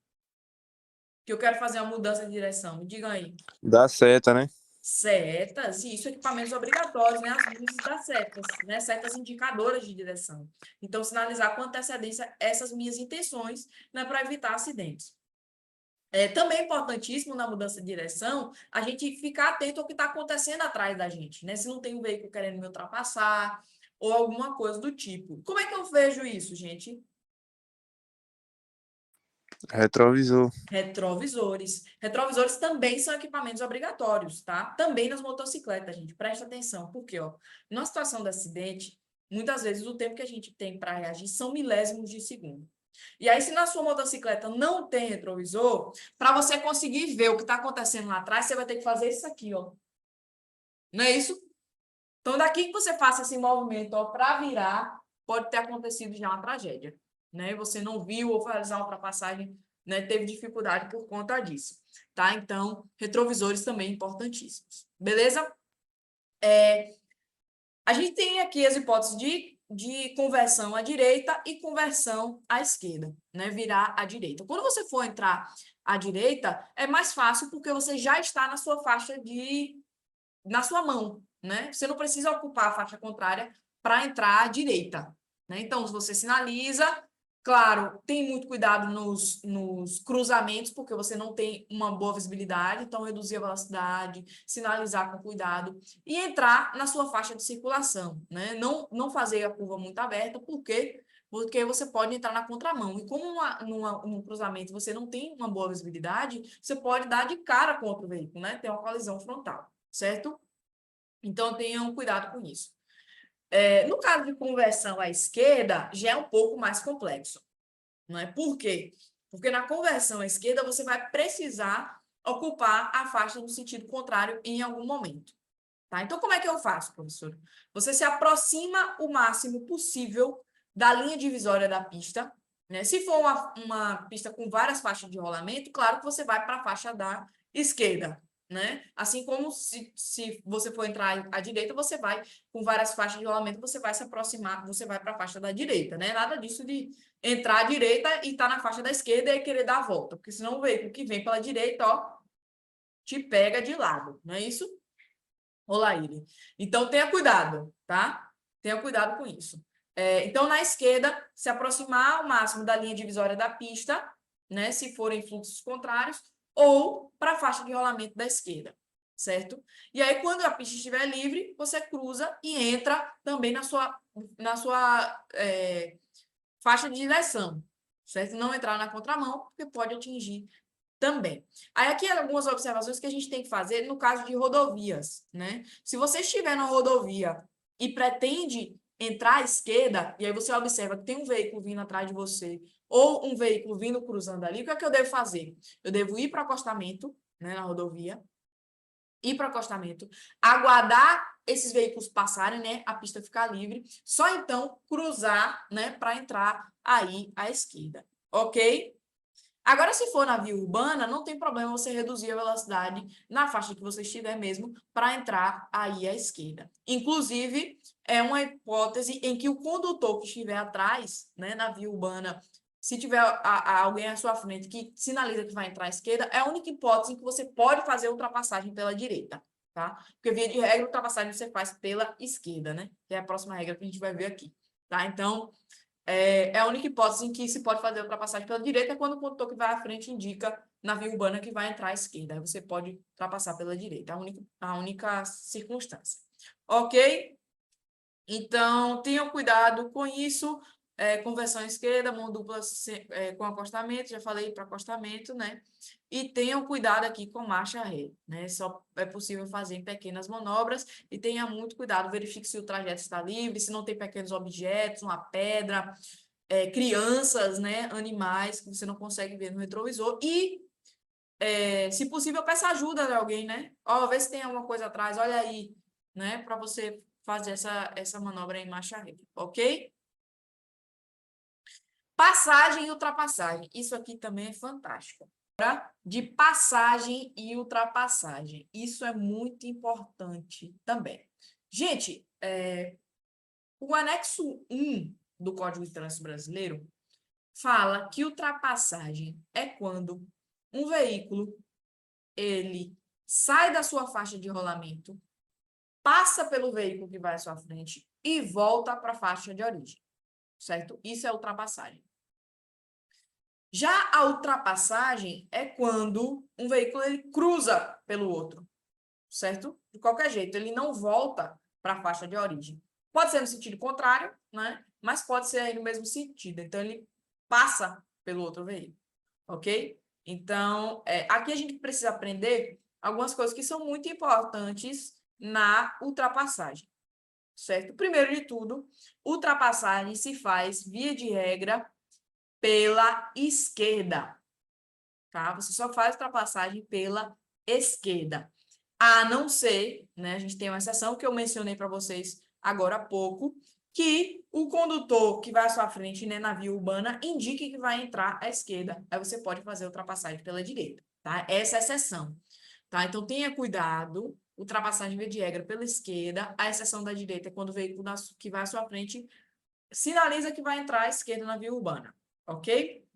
Que eu quero fazer uma mudança de direção? Me digam aí.
Dá seta, né?
Setas, e isso, equipamentos obrigatórios, né? As luzes das setas, né? Setas indicadoras de direção. Então, sinalizar com antecedência essas minhas intenções, né? Para evitar acidentes. Também é importantíssimo na mudança de direção a gente ficar atento ao que está acontecendo atrás da gente, né? Se não tem um veículo querendo me ultrapassar ou alguma coisa do tipo. Como é que eu vejo isso, gente?
Retrovisor.
Retrovisores. Retrovisores também são equipamentos obrigatórios, tá? Também nas motocicletas, gente. Presta atenção, porque, ó, numa situação de acidente, muitas vezes o tempo que a gente tem para reagir são milésimos de segundo. E aí, se na sua motocicleta não tem retrovisor, para você conseguir ver o que está acontecendo lá atrás, você vai ter que fazer isso aqui, ó. Não é isso? Então, daqui que você faça esse movimento, ó, para virar, pode ter acontecido já uma tragédia, né? Você não viu ou fazer uma ultrapassagem, né? Teve dificuldade por conta disso, tá? Então, retrovisores também importantíssimos. Beleza? A gente tem aqui as hipóteses de conversão à direita e conversão à esquerda, né? Virar à direita. Quando você for entrar à direita, é mais fácil porque você já está na sua faixa na sua mão, né? Você não precisa ocupar a faixa contrária para entrar à direita, né? Então, se você sinaliza, claro, tem muito cuidado nos cruzamentos, porque você não tem uma boa visibilidade, então reduzir a velocidade, sinalizar com cuidado e entrar na sua faixa de circulação, né? Não fazer a curva muito aberta, porque você pode entrar na contramão. E como num cruzamento você não tem uma boa visibilidade, você pode dar de cara com outro veículo, né? Ter uma colisão frontal, certo? Então, tenham cuidado com isso. No caso de conversão à esquerda, já é um pouco mais complexo. Não é? Por quê? Porque na conversão à esquerda, você vai precisar ocupar a faixa no sentido contrário em algum momento. Tá? Então, como é que eu faço, professor? Você se aproxima o máximo possível da linha divisória da pista, né? Se for uma pista com várias faixas de rolamento, claro que você vai para a faixa da esquerda, né? Assim como se você for entrar à direita, você vai com várias faixas de rolamento, você vai se aproximar, você vai para a faixa da direita, né? Nada disso de entrar à direita e estar na faixa da esquerda e querer dar a volta, porque senão o veículo que vem pela direita, ó, te pega de lado, não é isso? Olá, Iri. Então, tenha cuidado, tá? Tenha cuidado com isso. Então, na esquerda, se aproximar ao máximo da linha divisória da pista, né? Se forem fluxos contrários, ou para a faixa de rolamento da esquerda, certo? E aí, quando a pista estiver livre, você cruza e entra também na sua faixa de direção, certo? Não entrar na contramão, porque pode atingir também. Aí, aqui algumas observações que a gente tem que fazer no caso de rodovias, né? Se você estiver na rodovia e pretende entrar à esquerda, e aí você observa que tem um veículo vindo atrás de você, ou um veículo vindo cruzando ali, o que é que eu devo fazer? Eu devo ir para o acostamento, né, na rodovia, ir para o acostamento, aguardar esses veículos passarem, né, a pista ficar livre, só então cruzar, né, para entrar aí à esquerda, ok? Agora, se for na via urbana, não tem problema você reduzir a velocidade na faixa que você estiver mesmo para entrar aí à esquerda. Inclusive, é uma hipótese em que o condutor que estiver atrás, né, na via urbana, se tiver alguém à sua frente que sinaliza que vai entrar à esquerda, é a única hipótese em que você pode fazer ultrapassagem pela direita, tá? Porque, via de regra, ultrapassagem você faz pela esquerda, né? Que é a próxima regra que a gente vai ver aqui, tá? Então, é a única hipótese em que se pode fazer ultrapassagem pela direita é quando o condutor que vai à frente indica na via urbana que vai entrar à esquerda. Aí você pode ultrapassar pela direita, a única circunstância. Ok? Então, tenham cuidado com isso. Conversão à esquerda, mão dupla com acostamento, já falei para acostamento, né? E tenham cuidado aqui com marcha ré, né? Só é possível fazer em pequenas manobras e tenha muito cuidado, verifique se o trajeto está livre, se não tem pequenos objetos, uma pedra, crianças, né? Animais que você não consegue ver no retrovisor e, se possível, peça ajuda de alguém, né? Ó, vê se tem alguma coisa atrás, olha aí, né? Para você fazer essa manobra em marcha ré, ok? Passagem e ultrapassagem. Isso aqui também é fantástico. De passagem e ultrapassagem. Isso é muito importante também. Gente, o anexo 1 do Código de Trânsito Brasileiro fala que ultrapassagem é quando um veículo ele sai da sua faixa de rolamento, passa pelo veículo que vai à sua frente e volta para a faixa de origem. Certo? Isso é ultrapassagem. Já a ultrapassagem é quando um veículo ele cruza pelo outro, certo? De qualquer jeito, ele não volta para a faixa de origem. Pode ser no sentido contrário, né? Mas pode ser aí no mesmo sentido. Então, ele passa pelo outro veículo, ok? Então, aqui a gente precisa aprender algumas coisas que são muito importantes na ultrapassagem, certo? Primeiro de tudo, ultrapassagem se faz, via de regra, pela esquerda, tá? Você só faz ultrapassagem pela esquerda. A não ser, né, a gente tem uma exceção que eu mencionei para vocês agora há pouco, que o condutor que vai à sua frente, né, na via urbana, indique que vai entrar à esquerda. Aí você pode fazer ultrapassagem pela direita, tá? Essa é a exceção, tá? Então, tenha cuidado, ultrapassagem via de regra pela esquerda, a exceção da direita é quando o veículo que vai à sua frente sinaliza que vai entrar à esquerda na via urbana, ok?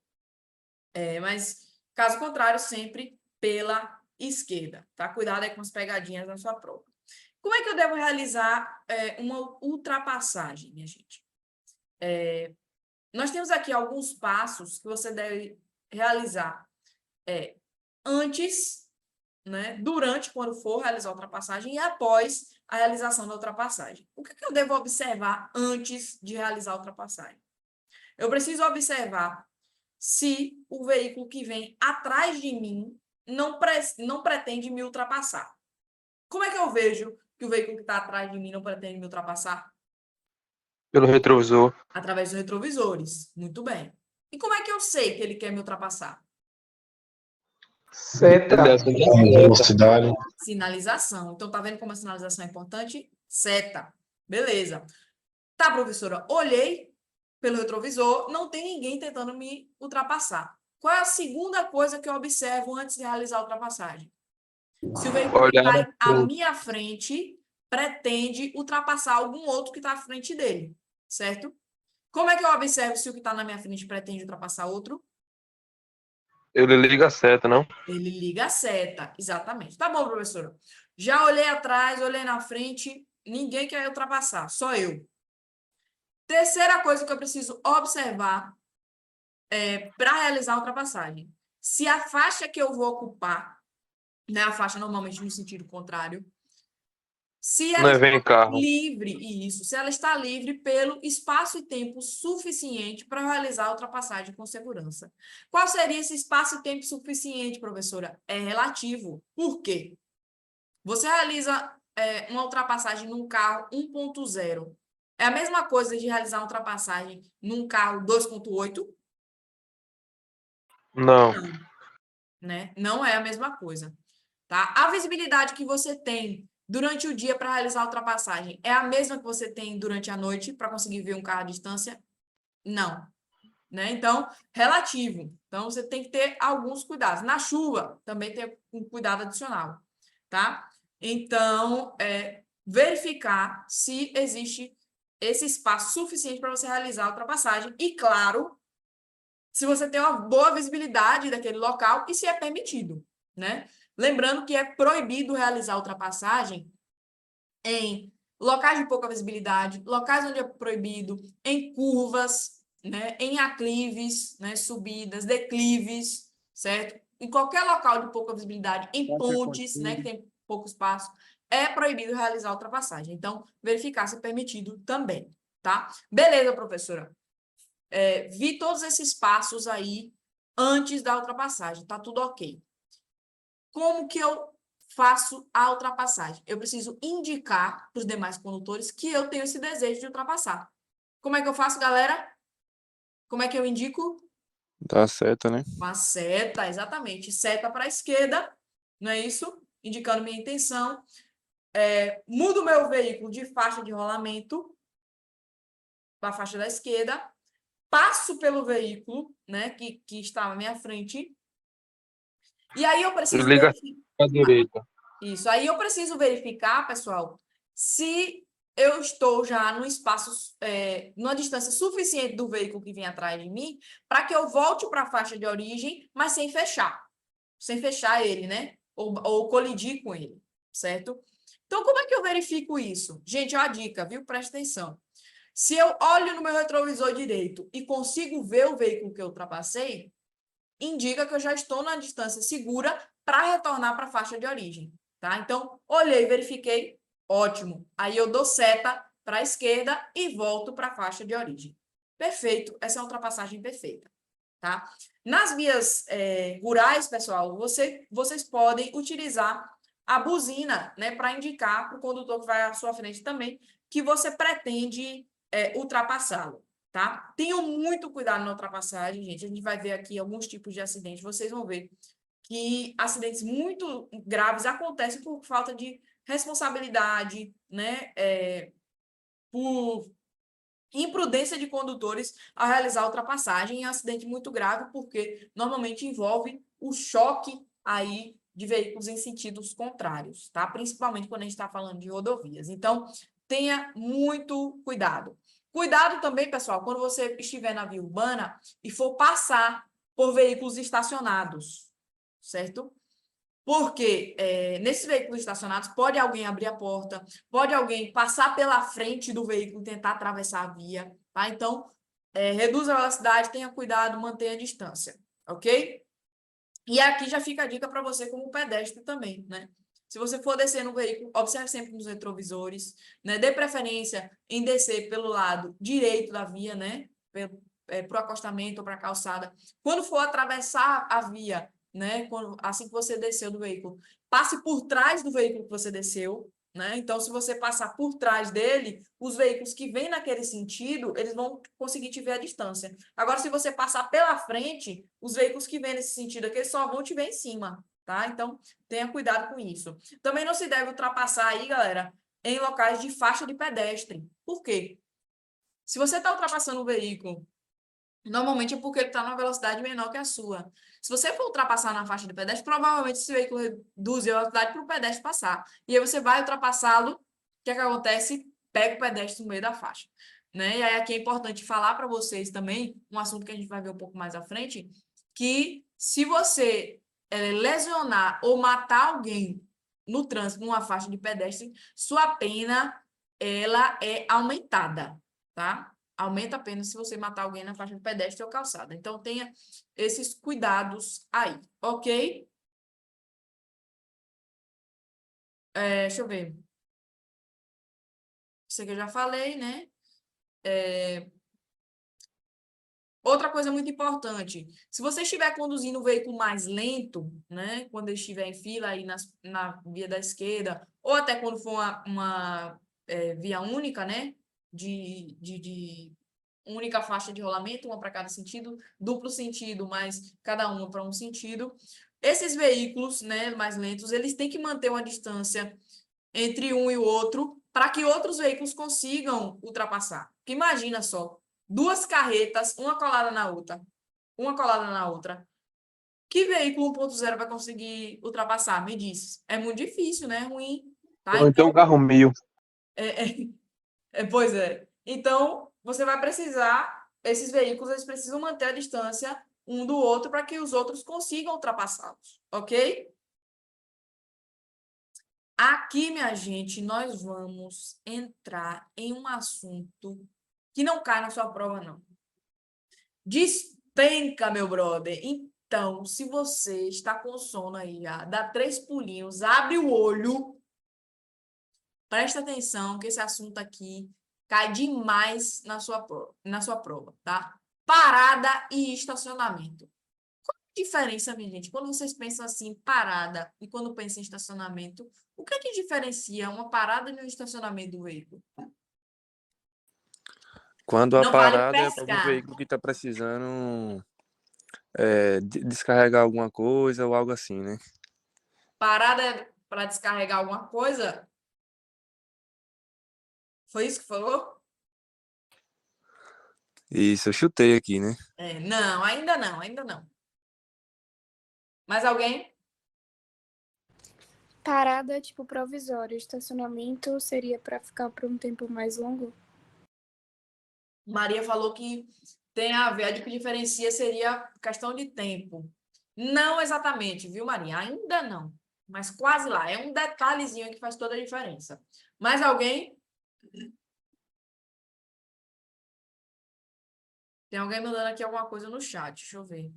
Mas, caso contrário, sempre pela esquerda, tá? Cuidado aí com as pegadinhas na sua prova. Como é que eu devo realizar uma ultrapassagem, minha gente? Nós temos aqui alguns passos que você deve realizar antes, né, durante, quando for realizar a ultrapassagem, e após a realização da ultrapassagem. O que eu devo observar antes de realizar a ultrapassagem? Eu preciso observar se o veículo que vem atrás de mim não pretende me ultrapassar. Como é que eu vejo que o veículo que está atrás de mim não pretende me ultrapassar?
Pelo retrovisor.
Através dos retrovisores. Muito bem. E como é que eu sei que ele quer me ultrapassar?
Seta.
Velocidade.
Sinalização. Então, tá vendo como a sinalização é importante? Seta. Beleza. Tá, professora, olhei pelo retrovisor, não tem ninguém tentando me ultrapassar. Qual é a segunda coisa que eu observo antes de realizar a ultrapassagem? Se o veículo que está à minha frente pretende ultrapassar algum outro que está à frente dele, certo? Como é que eu observo se o que está na minha frente pretende ultrapassar outro?
Ele liga a seta, não?
Ele liga a seta, exatamente. Tá bom, professora. Já olhei atrás, olhei na frente, ninguém quer ultrapassar, só eu. Terceira coisa que eu preciso observar para realizar a ultrapassagem. Se a faixa que eu vou ocupar, né, a faixa normalmente no sentido contrário, se ela está livre, isso, se ela está livre pelo espaço e tempo suficiente para realizar a ultrapassagem com segurança. Qual seria esse espaço e tempo suficiente, professora? É relativo. Por quê? Você realiza uma ultrapassagem num carro 1.0. É a mesma coisa de realizar uma ultrapassagem num carro 2.8?
Não.
Né? Não é a mesma coisa. Tá? A visibilidade que você tem durante o dia para realizar a ultrapassagem é a mesma que você tem durante a noite para conseguir ver um carro à distância? Não. né? Então, relativo. Então, você tem que ter alguns cuidados. Na chuva, também tem um cuidado adicional, tá? Então, verificar se existe esse espaço suficiente para você realizar a ultrapassagem. E, claro, se você tem uma boa visibilidade daquele local e se é permitido, né? Lembrando que é proibido realizar a ultrapassagem em locais de pouca visibilidade, locais onde é proibido, em curvas, né? Em aclives, né? Subidas, declives, certo? Em qualquer local de pouca visibilidade, em pontes, né? Que tem pouco espaço, é proibido realizar a ultrapassagem. Então, verificar se é permitido também, tá? Beleza, professora. Vi todos esses passos aí antes da ultrapassagem, tá tudo ok. Como que eu faço a ultrapassagem? Eu preciso indicar para os demais condutores que eu tenho esse desejo de ultrapassar. Como é que eu faço, galera? Como é que eu indico?
Dá seta, né?
Uma seta, exatamente. Seta para a esquerda, não é isso? Indicando minha intenção. Mudo o meu veículo de faixa de rolamento para a faixa da esquerda. Passo pelo veículo, né, que está à minha frente. E aí eu preciso
Liga
verificar.
à direita.
Isso. Aí eu preciso verificar, pessoal, se eu estou já no espaço, numa distância suficiente do veículo que vem atrás de mim, para que eu volte para a faixa de origem, mas sem fechar. Sem fechar ele, né? Ou colidir com ele, certo? Então, como é que eu verifico isso? Gente, ó a dica, viu? Presta atenção. Se eu olho no meu retrovisor direito e consigo ver o veículo que eu ultrapassei, indica que eu já estou na distância segura para retornar para a faixa de origem, tá? Então, olhei, verifiquei, ótimo. Aí eu dou seta para a esquerda e volto para a faixa de origem. Perfeito, essa é a ultrapassagem perfeita, tá? Nas vias rurais, pessoal, vocês podem utilizar a buzina, né, para indicar para o condutor que vai à sua frente também que você pretende ultrapassá-lo, tá? Tenham muito cuidado na ultrapassagem, gente. A gente vai ver aqui alguns tipos de acidentes. Vocês vão ver que acidentes muito graves acontecem por falta de responsabilidade, né? Por imprudência de condutores a realizar a ultrapassagem. É um acidente muito grave porque normalmente envolve o choque aí de veículos em sentidos contrários, tá? Principalmente quando a gente está falando de rodovias. Então, tenha muito cuidado. Cuidado também, pessoal, quando você estiver na via urbana e for passar por veículos estacionados, certo? Porque nesses veículos estacionados pode alguém abrir a porta, pode alguém passar pela frente do veículo e tentar atravessar a via, tá? Então, reduza a velocidade, tenha cuidado, mantenha a distância, ok? E aqui já fica a dica para você como pedestre também, né? Se você for descer no veículo, observe sempre nos retrovisores, né? Dê preferência em descer pelo lado direito da via, né? Para o acostamento ou para a calçada. Quando for atravessar a via, né? Assim que você desceu do veículo, passe por trás do veículo que você desceu, né? Então, se você passar por trás dele, os veículos que vêm naquele sentido, eles vão conseguir te ver à distância. Agora, se você passar pela frente, os veículos que vêm nesse sentido aqui, eles só vão te ver em cima, tá? Então, tenha cuidado com isso. Também não se deve ultrapassar aí, galera, em locais de faixa de pedestre. Por quê? Se você está ultrapassando um veículo, normalmente é porque ele está numa velocidade menor que a sua. Se você for ultrapassar na faixa de pedestre, provavelmente esse veículo reduz a velocidade para o pedestre passar. E aí você vai ultrapassá-lo, o que é que acontece? Pega o pedestre no meio da faixa, né? E aí aqui é importante falar para vocês também, um assunto que a gente vai ver um pouco mais à frente, que se você lesionar ou matar alguém no trânsito, numa faixa de pedestre, sua pena, ela é aumentada, tá? Aumenta a pena se você matar alguém na faixa de pedestre ou calçada. Então, tenha esses cuidados aí, ok? Deixa eu ver. Isso aqui eu já falei, né? Outra coisa muito importante, se você estiver conduzindo um veículo mais lento, né? Quando ele estiver em fila aí na via da esquerda, ou até quando for uma via única, né? De única faixa de rolamento, uma para cada sentido, duplo sentido, mas cada uma para um sentido. Esses veículos, né, mais lentos, eles têm que manter uma distância entre um e o outro para que outros veículos consigam ultrapassar. Porque imagina só, duas carretas, uma colada na outra. Que veículo 1.0 vai conseguir ultrapassar? Me diz. É muito difícil, né? É ruim. Tá?
Ou então um carro mil.
Pois é. Então, você vai precisar, esses veículos, eles precisam manter a distância um do outro para que os outros consigam ultrapassá-los, ok? Aqui, minha gente, nós vamos entrar em um assunto que não cai na sua prova, não. Despenca, meu brother. Então, se você está com sono aí já, dá 3 pulinhos, abre o olho, presta atenção que esse assunto aqui cai demais na sua prova, tá? Parada e estacionamento. Qual a diferença, minha gente? Quando vocês pensam assim, parada, e quando pensam em estacionamento, o que é que diferencia uma parada e um estacionamento do veículo?
Quando a
Não vale
parada é para algum
pescar.
veículo que está precisando descarregar alguma coisa ou algo assim, né?
Parada é para descarregar alguma coisa? Foi isso que falou?
Isso, eu chutei aqui, né?
Não, ainda não, ainda não. Mais alguém?
Parada, tipo, provisória. Estacionamento seria para ficar por um tempo mais longo?
Maria falou que tem a ver, a que diferencia seria questão de tempo. Não exatamente, viu, Maria? Ainda não, mas quase lá. É um detalhezinho que faz toda a diferença. Mais alguém? Tem alguém mandando aqui alguma coisa no chat, deixa eu ver.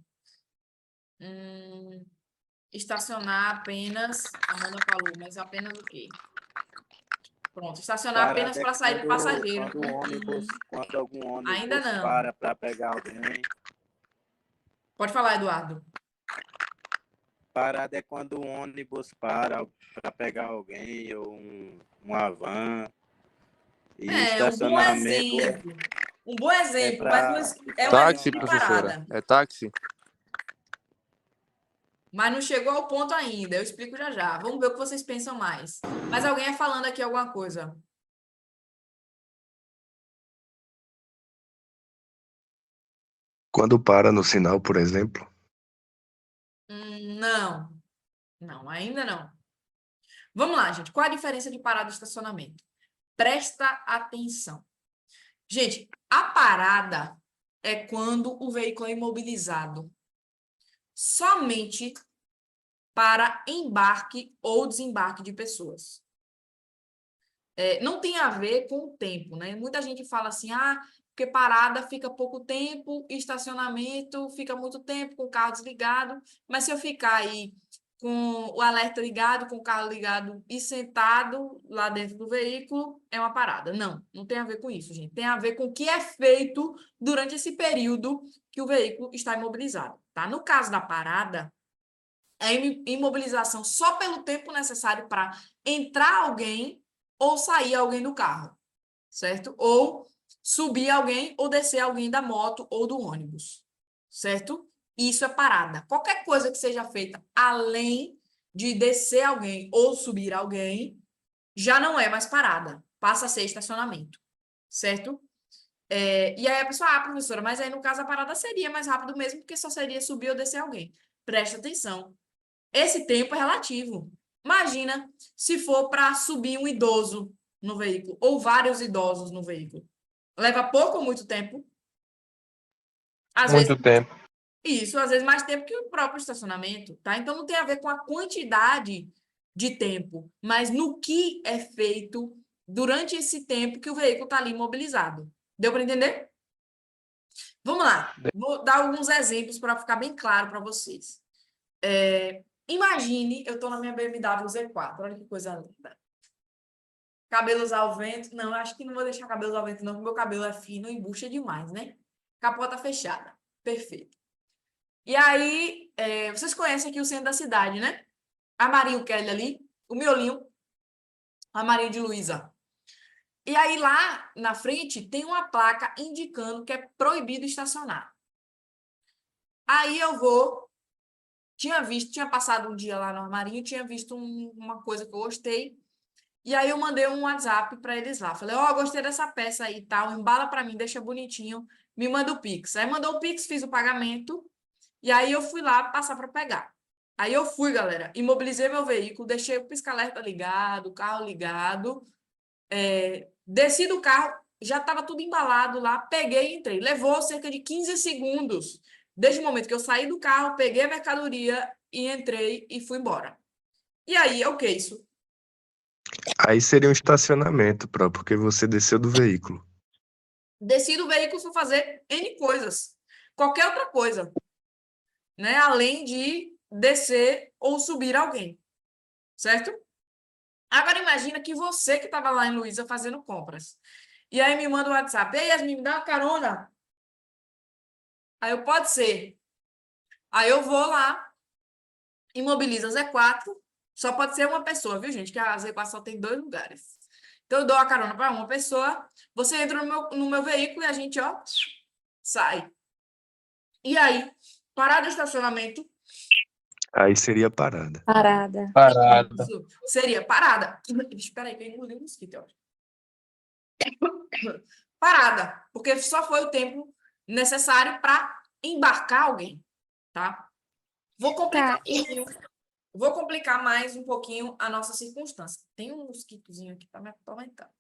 Estacionar apenas, a Amanda falou, mas apenas o quê? Pronto, estacionar apenas para sair do passageiro.
Quando algum ônibus
Ainda não.
para pegar alguém.
Pode falar, Eduardo.
Parada é quando um ônibus para pegar alguém ou uma van. E
Um bom
estacionamento
exemplo. Um bom exemplo, mas
pra...
é um
Táxi,
exemplo de
professora.
parada.
É táxi?
Mas não chegou ao ponto ainda. Eu explico já já. Vamos ver o que vocês pensam mais. Mas alguém é falando aqui alguma coisa?
Quando para no sinal, por exemplo.
Não. Não, ainda não. Vamos lá, gente. Qual a diferença de parada e estacionamento? Presta atenção. Gente, a parada é quando o veículo é imobilizado somente para embarque ou desembarque de pessoas. Não tem a ver com o tempo, né? Muita gente fala assim, porque parada fica pouco tempo, estacionamento fica muito tempo com o carro desligado, mas se eu ficar aí com o alerta ligado, com o carro ligado e sentado lá dentro do veículo, é uma parada. Não, não tem a ver com isso, gente. Tem a ver com o que é feito durante esse período que o veículo está imobilizado, tá? No caso da parada, é imobilização só pelo tempo necessário para entrar alguém ou sair alguém do carro, certo? Ou subir alguém ou descer alguém da moto ou do ônibus, certo? Isso é parada. Qualquer coisa que seja feita além de descer alguém ou subir alguém, já não é mais parada, passa a ser estacionamento, certo? E aí a pessoa, professora, mas aí no caso a parada seria mais rápido mesmo, porque só seria subir ou descer alguém. Presta atenção. Esse tempo é relativo. Imagina se for para subir um idoso no veículo, ou vários idosos no veículo. Leva pouco ou muito tempo? Às vezes,
Muito tempo.
isso, às vezes mais tempo que o próprio estacionamento, tá? Então não tem a ver com a quantidade de tempo, mas no que é feito durante esse tempo que o veículo está ali imobilizado. Deu para entender? Vamos lá. Vou dar alguns exemplos para ficar bem claro para vocês. Imagine, eu estou na minha BMW Z4, olha que coisa linda. Cabelos ao vento, não, acho que não vou deixar cabelos ao vento não, porque meu cabelo é fino e bucha demais, né? Capota fechada, perfeito. E aí, vocês conhecem aqui o centro da cidade, né? A Marinho Kelly ali, o miolinho, a Marinho de Luísa. E aí lá na frente tem uma placa indicando que é proibido estacionar. Aí eu vou... Tinha passado um dia lá no Armarinho, tinha visto uma coisa que eu gostei. E aí eu mandei um WhatsApp para eles lá. Falei, ó, gostei dessa peça aí e tal, embala para mim, deixa bonitinho, me manda o Pix. Aí mandou o Pix, fiz o pagamento, e aí eu fui lá passar para pegar. Aí eu fui, galera, imobilizei meu veículo, deixei o pisca-alerta ligado, o carro ligado, desci do carro, já estava tudo embalado lá, peguei e entrei. Levou cerca de 15 segundos, desde o momento que eu saí do carro, peguei a mercadoria e entrei e fui embora. E aí, é o que isso?
Aí seria um estacionamento próprio, porque você desceu do veículo.
Desci do veículo, fui fazer N coisas, qualquer outra coisa, né? Além de descer ou subir alguém, certo? Agora imagina que você que estava lá em Luísa fazendo compras, e aí me manda um WhatsApp, ei, Yasmin, me dá uma carona? Aí eu, pode ser. Aí eu vou lá, imobilizo a Z4, só pode ser uma pessoa, viu, gente? Que a Z4 só tem 2 lugares. Então eu dou a carona para uma pessoa, você entra no meu veículo e a gente, ó, sai. E aí, parada de estacionamento.
Aí seria parada.
Parada.
Parada.
Isso seria parada. Espera aí, que eu engoli um mosquito, ó. Parada, porque só foi o tempo necessário para embarcar alguém, tá? Vou complicar Vou complicar mais um pouquinho a nossa circunstância. Tem um mosquitozinho aqui para me atormentar.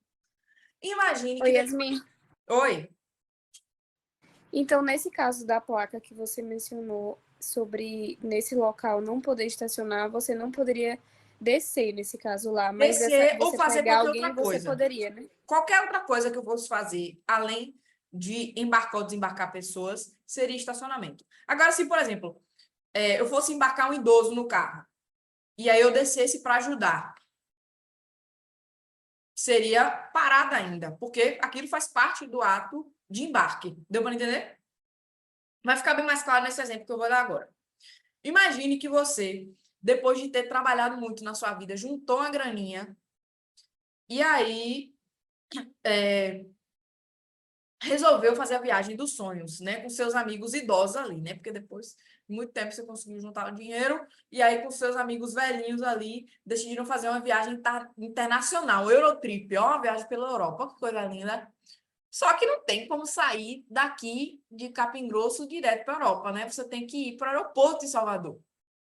Imagine
Oi,
que...
Yasmin.
Oi.
Então, nesse caso da placa que você mencionou sobre nesse local não poder estacionar, você não poderia descer nesse caso lá, mas
Descer ou
você
fazer
pegar
qualquer
alguém,
outra
você
coisa.
poderia, né?
Qualquer outra coisa que eu fosse fazer, além de embarcar ou desembarcar pessoas, seria estacionamento. Agora, se, por exemplo, eu fosse embarcar um idoso no carro, e aí eu descesse para ajudar, seria parada ainda, porque aquilo faz parte do ato de embarque. Deu para entender? Vai ficar bem mais claro nesse exemplo que eu vou dar agora. Imagine que você, depois de ter trabalhado muito na sua vida, juntou uma graninha, e aí resolveu fazer a viagem dos sonhos, né? Com seus amigos idosos ali, né? Porque depois de muito tempo você conseguiu juntar o dinheiro, e aí com seus amigos velhinhos ali, decidiram fazer uma viagem internacional, Eurotrip, ó, uma viagem pela Europa, que coisa linda. Só que não tem como sair daqui de Capim Grosso direto para a Europa, né? Você tem que ir para o aeroporto de Salvador.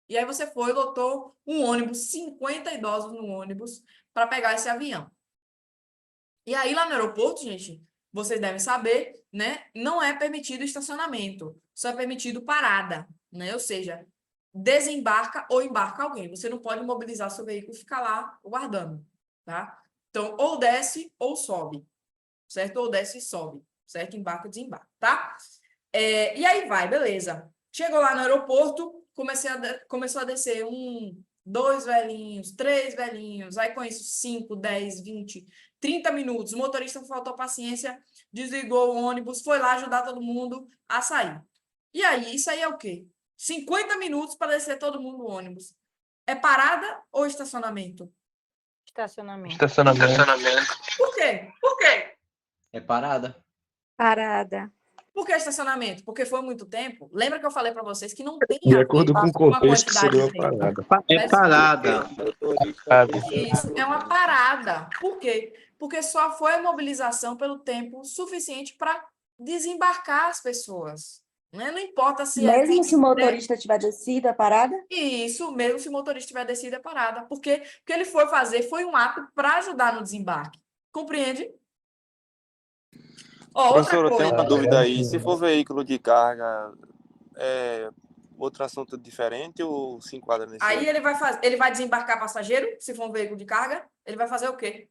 E aí você foi, lotou um ônibus, 50 idosos no ônibus, para pegar esse avião. E aí lá no aeroporto, gente, vocês devem saber, né? Não é permitido estacionamento, só é permitido parada, né? Ou seja, desembarca ou embarca alguém. Você não pode mobilizar seu veículo e ficar lá guardando, tá? Então, ou desce ou sobe, certo? Ou desce e sobe, certo? Embarca, desembarca, tá? E aí vai, beleza. Chegou lá no aeroporto, começou a descer 1, 2 velhinhos, 3 velhinhos, aí com isso 5, 10, 20, 30 minutos. O motorista faltou paciência, desligou o ônibus, foi lá ajudar todo mundo a sair. E aí, isso aí é o quê? 50 minutos para descer todo mundo no ônibus. É parada ou estacionamento?
Estacionamento.
Estacionamento.
Por quê?
É parada.
Parada.
Por que estacionamento? Porque foi muito tempo. Lembra que eu falei para vocês que não tem
De
a ver
acordo com o
com a
contexto,
quantidade
seria uma
de tempo.
parada.
É parada.
Isso é uma parada. Por quê? Porque só foi a mobilização pelo tempo suficiente para desembarcar as pessoas. Né? Não importa se
Mesmo se o motorista tiver descido, a parada?
Isso, mesmo se o motorista tiver descido, é parada. Porque o que ele foi fazer foi um ato para ajudar no desembarque. Compreende? Ó, outra
Professor, eu tenho
coisa.
uma dúvida aí. Se for veículo de carga, é outro assunto diferente ou se enquadra nesse?
Aí ele vai desembarcar passageiro, se for um veículo de carga, ele vai fazer o quê?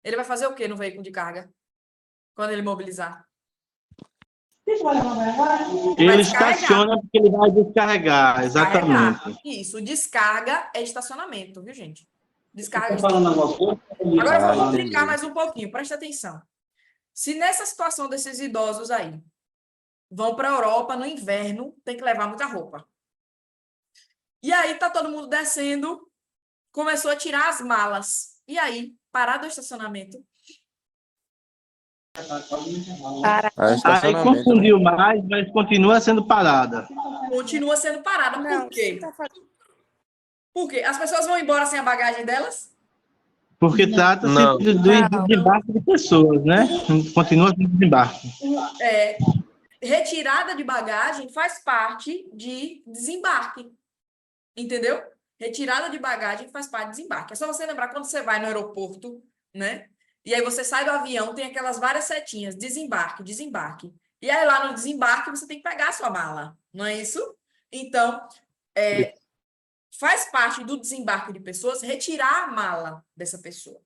Ele vai fazer o quê no veículo de carga? Quando ele mobilizar?
Ele estaciona porque ele vai descarregar, exatamente.
Isso, descarga é estacionamento, viu, gente? Descarga.
Agora
eu vou complicar mais um pouquinho, presta atenção. Se nessa situação desses idosos aí vão para a Europa no inverno, tem que levar muita roupa. E aí tá todo mundo descendo, começou a tirar as malas. E aí, parado o estacionamento.
Aí confundiu mais, mas continua sendo parada.
Continua sendo parada. Por quê? Por quê? As pessoas vão embora sem a bagagem delas?
Porque trata-se
Não.
do desembarque de pessoas, né? Continua sendo desembarque.
Retirada de bagagem faz parte de desembarque. Entendeu? Retirada de bagagem faz parte de desembarque. É só você lembrar quando você vai no aeroporto, né? E aí você sai do avião, tem aquelas várias setinhas, desembarque, desembarque. E aí lá no desembarque você tem que pegar a sua mala, não é isso? Então, faz parte do desembarque de pessoas retirar a mala dessa pessoa.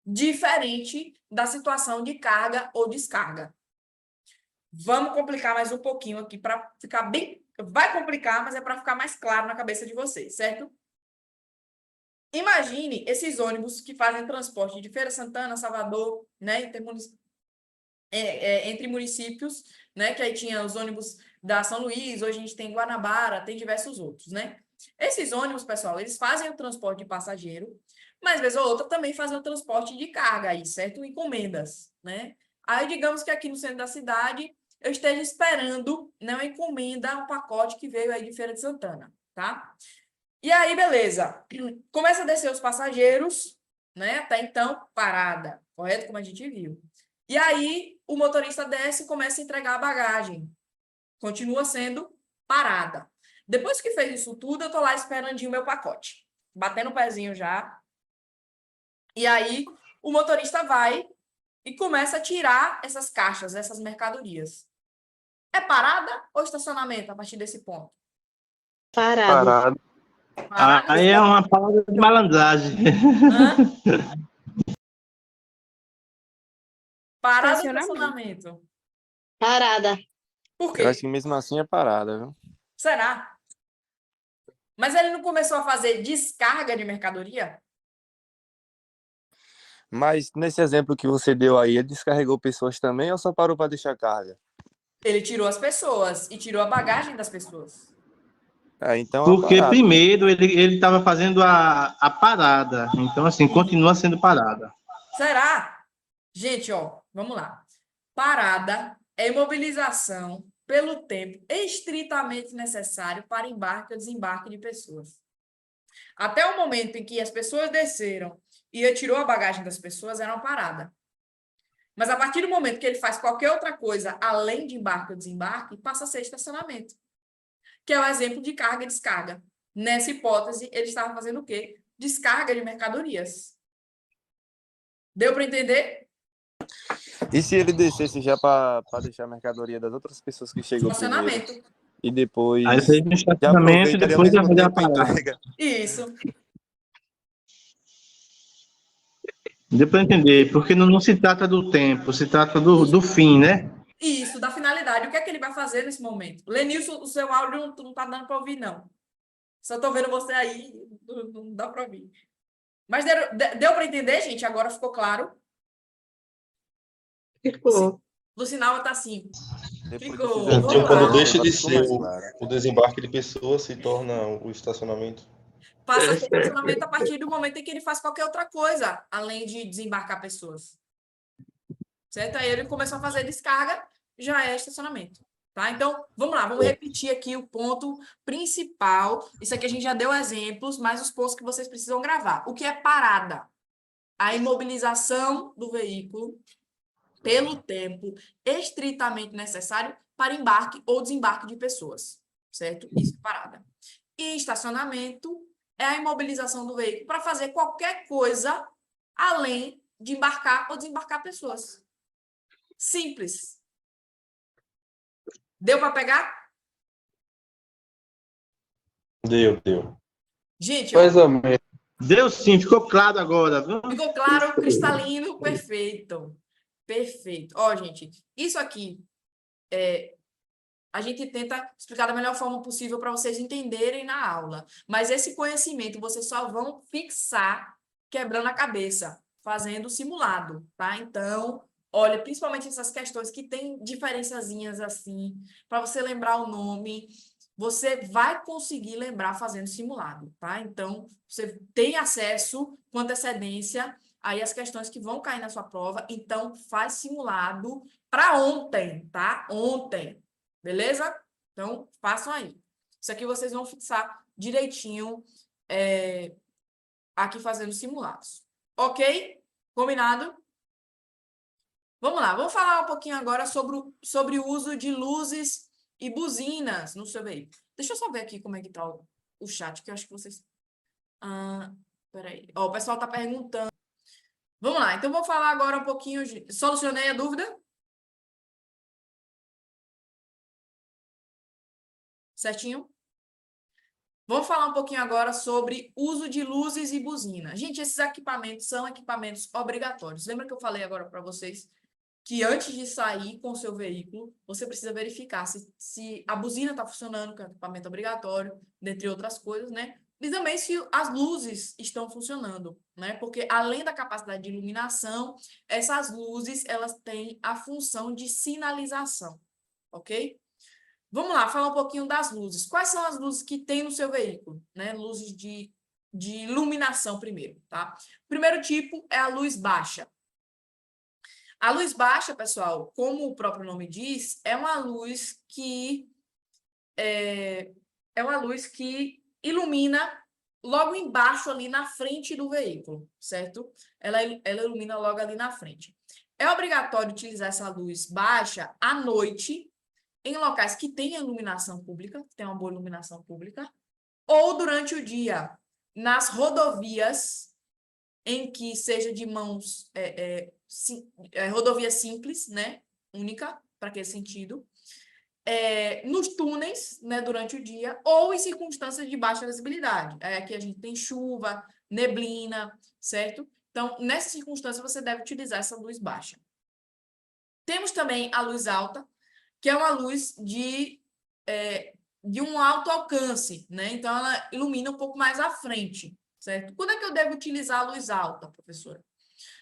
Diferente da situação de carga ou descarga. Vamos complicar mais um pouquinho aqui para ficar bem... Vai complicar, mas é para ficar mais claro na cabeça de vocês, certo? Imagine esses ônibus que fazem transporte de Feira Santana, Salvador, né, entre municípios, né, que aí tinha os ônibus da São Luís, hoje a gente tem Guanabara, tem diversos outros, né? Esses ônibus, pessoal, eles fazem o transporte de passageiro, mas, vez ou outra, também fazem o transporte de carga aí, certo? Encomendas, né? Aí, digamos que aqui no centro da cidade, eu esteja esperando, né, uma encomenda, um pacote que veio aí de Feira de Santana, tá? E aí, beleza. Começa a descer os passageiros, né? Até então, parada, correto? Como a gente viu. E aí, o motorista desce e começa a entregar a bagagem. Continua sendo parada. Depois que fez isso tudo, eu tô lá esperando o meu pacote. Batendo o pezinho já. E aí, o motorista vai e começa a tirar essas caixas, essas mercadorias. É parada ou estacionamento a partir desse ponto?
Parado.
Parada?
Aí é uma palavra de malandragem.
Parada ou
Estacionamento.
estacionamento?
Parada.
Por quê?
Eu acho que mesmo assim é parada, viu?
Será? Mas ele não começou a fazer descarga de mercadoria?
Mas nesse exemplo que você deu aí, ele descarregou pessoas também ou só parou para deixar carga?
Ele tirou as pessoas e tirou a bagagem das pessoas.
Então
Porque
parado.
primeiro ele estava fazendo a parada. Então, assim, continua sendo parada.
Será? Gente, ó, vamos lá. Parada é imobilização pelo tempo estritamente necessário para embarque ou desembarque de pessoas. Até o momento em que as pessoas desceram e retirou a bagagem das pessoas, era uma parada. Mas a partir do momento que ele faz qualquer outra coisa além de embarque ou desembarque, passa a ser estacionamento. Que é o exemplo de carga e descarga. Nessa hipótese, ele estava fazendo o quê? Descarga de mercadorias. Deu para entender?
E se ele descesse já para deixar a mercadoria das outras pessoas que chegou primeiro?
Estacionamento.
E depois
Aí fez um
já
estacionamento e
aproveita e ao
depois
mesmo
vai
tempo
parar.
entrega.
Isso.
Deu para entender, porque não se trata do tempo, se trata do fim, né?
Isso, da finalidade. O que é que ele vai fazer nesse momento? Lenilson, o seu áudio não tá dando para ouvir, não. Só tô vendo você aí, não dá para ouvir. Mas deu para entender, gente? Agora ficou claro?
Ficou.
Lucinal tá assim. Ficou.
Então,
Vamos
quando
lá.
deixa de
Ficou
ser
mais claro.
o desembarque de pessoas, se torna o estacionamento.
Passa a ser estacionamento a partir do momento em que ele faz qualquer outra coisa, além de desembarcar pessoas. Certo? Aí ele começou a fazer descarga, já é estacionamento. Tá? Então, vamos lá, vamos repetir aqui o ponto principal. Isso aqui a gente já deu exemplos, mas os pontos que vocês precisam gravar. O que é parada? A imobilização do veículo pelo tempo estritamente necessário para embarque ou desembarque de pessoas. Certo? Isso é parada. E estacionamento é a imobilização do veículo para fazer qualquer coisa além de embarcar ou desembarcar pessoas. Simples. Deu para pegar?
Deu.
Gente, ó,
Mais ou menos.
Deu sim, ficou claro agora, viu?
ficou claro, cristalino, perfeito. Perfeito. Ó, gente, isso aqui a gente tenta explicar da melhor forma possível para vocês entenderem na aula. Mas esse conhecimento vocês só vão fixar quebrando a cabeça, fazendo o simulado, tá? Então, olha, principalmente essas questões que tem diferençazinhas assim, para você lembrar o nome, você vai conseguir lembrar fazendo simulado, tá? Então, você tem acesso com antecedência aí as questões que vão cair na sua prova, então faz simulado para ontem, tá? Ontem. Beleza? Então, façam aí. Isso aqui vocês vão fixar direitinho aqui fazendo simulados. Ok? Combinado? Vamos lá, vamos falar um pouquinho agora sobre o uso de luzes e buzinas no seu veículo. Deixa eu só ver aqui como é que está o chat, que eu acho que vocês... peraí. Ó, o pessoal está perguntando. Vamos lá, então vou falar agora um pouquinho... Solucionei a dúvida? Certinho? Vamos falar um pouquinho agora sobre uso de luzes e buzina. Gente, esses equipamentos são equipamentos obrigatórios. Lembra que eu falei agora para vocês que antes de sair com o seu veículo, você precisa verificar se a buzina está funcionando, que é um equipamento obrigatório, dentre outras coisas, né? E também se as luzes estão funcionando, né? Porque além da capacidade de iluminação, essas luzes, elas têm a função de sinalização, ok? Vamos lá, falar um pouquinho das luzes. Quais são as luzes que tem no seu veículo, né? Luzes de iluminação primeiro, tá? O primeiro tipo é a luz baixa. A luz baixa, pessoal, como o próprio nome diz, é uma luz que ilumina logo embaixo ali na frente do veículo, certo? Ela ilumina logo ali na frente. É obrigatório utilizar essa luz baixa à noite em locais que tenham iluminação pública, que tenham uma boa iluminação pública, ou durante o dia, nas rodovias em que seja de mãos, rodovia simples, né, única, para aquele sentido, nos túneis, né, durante o dia, ou em circunstâncias de baixa visibilidade. Aqui a gente tem chuva, neblina, certo? Então, nessa circunstância, você deve utilizar essa luz baixa. Temos também a luz alta, que é uma luz de um alto alcance, né? Então, ela ilumina um pouco mais à frente, certo? Quando é que eu devo utilizar a luz alta, professora?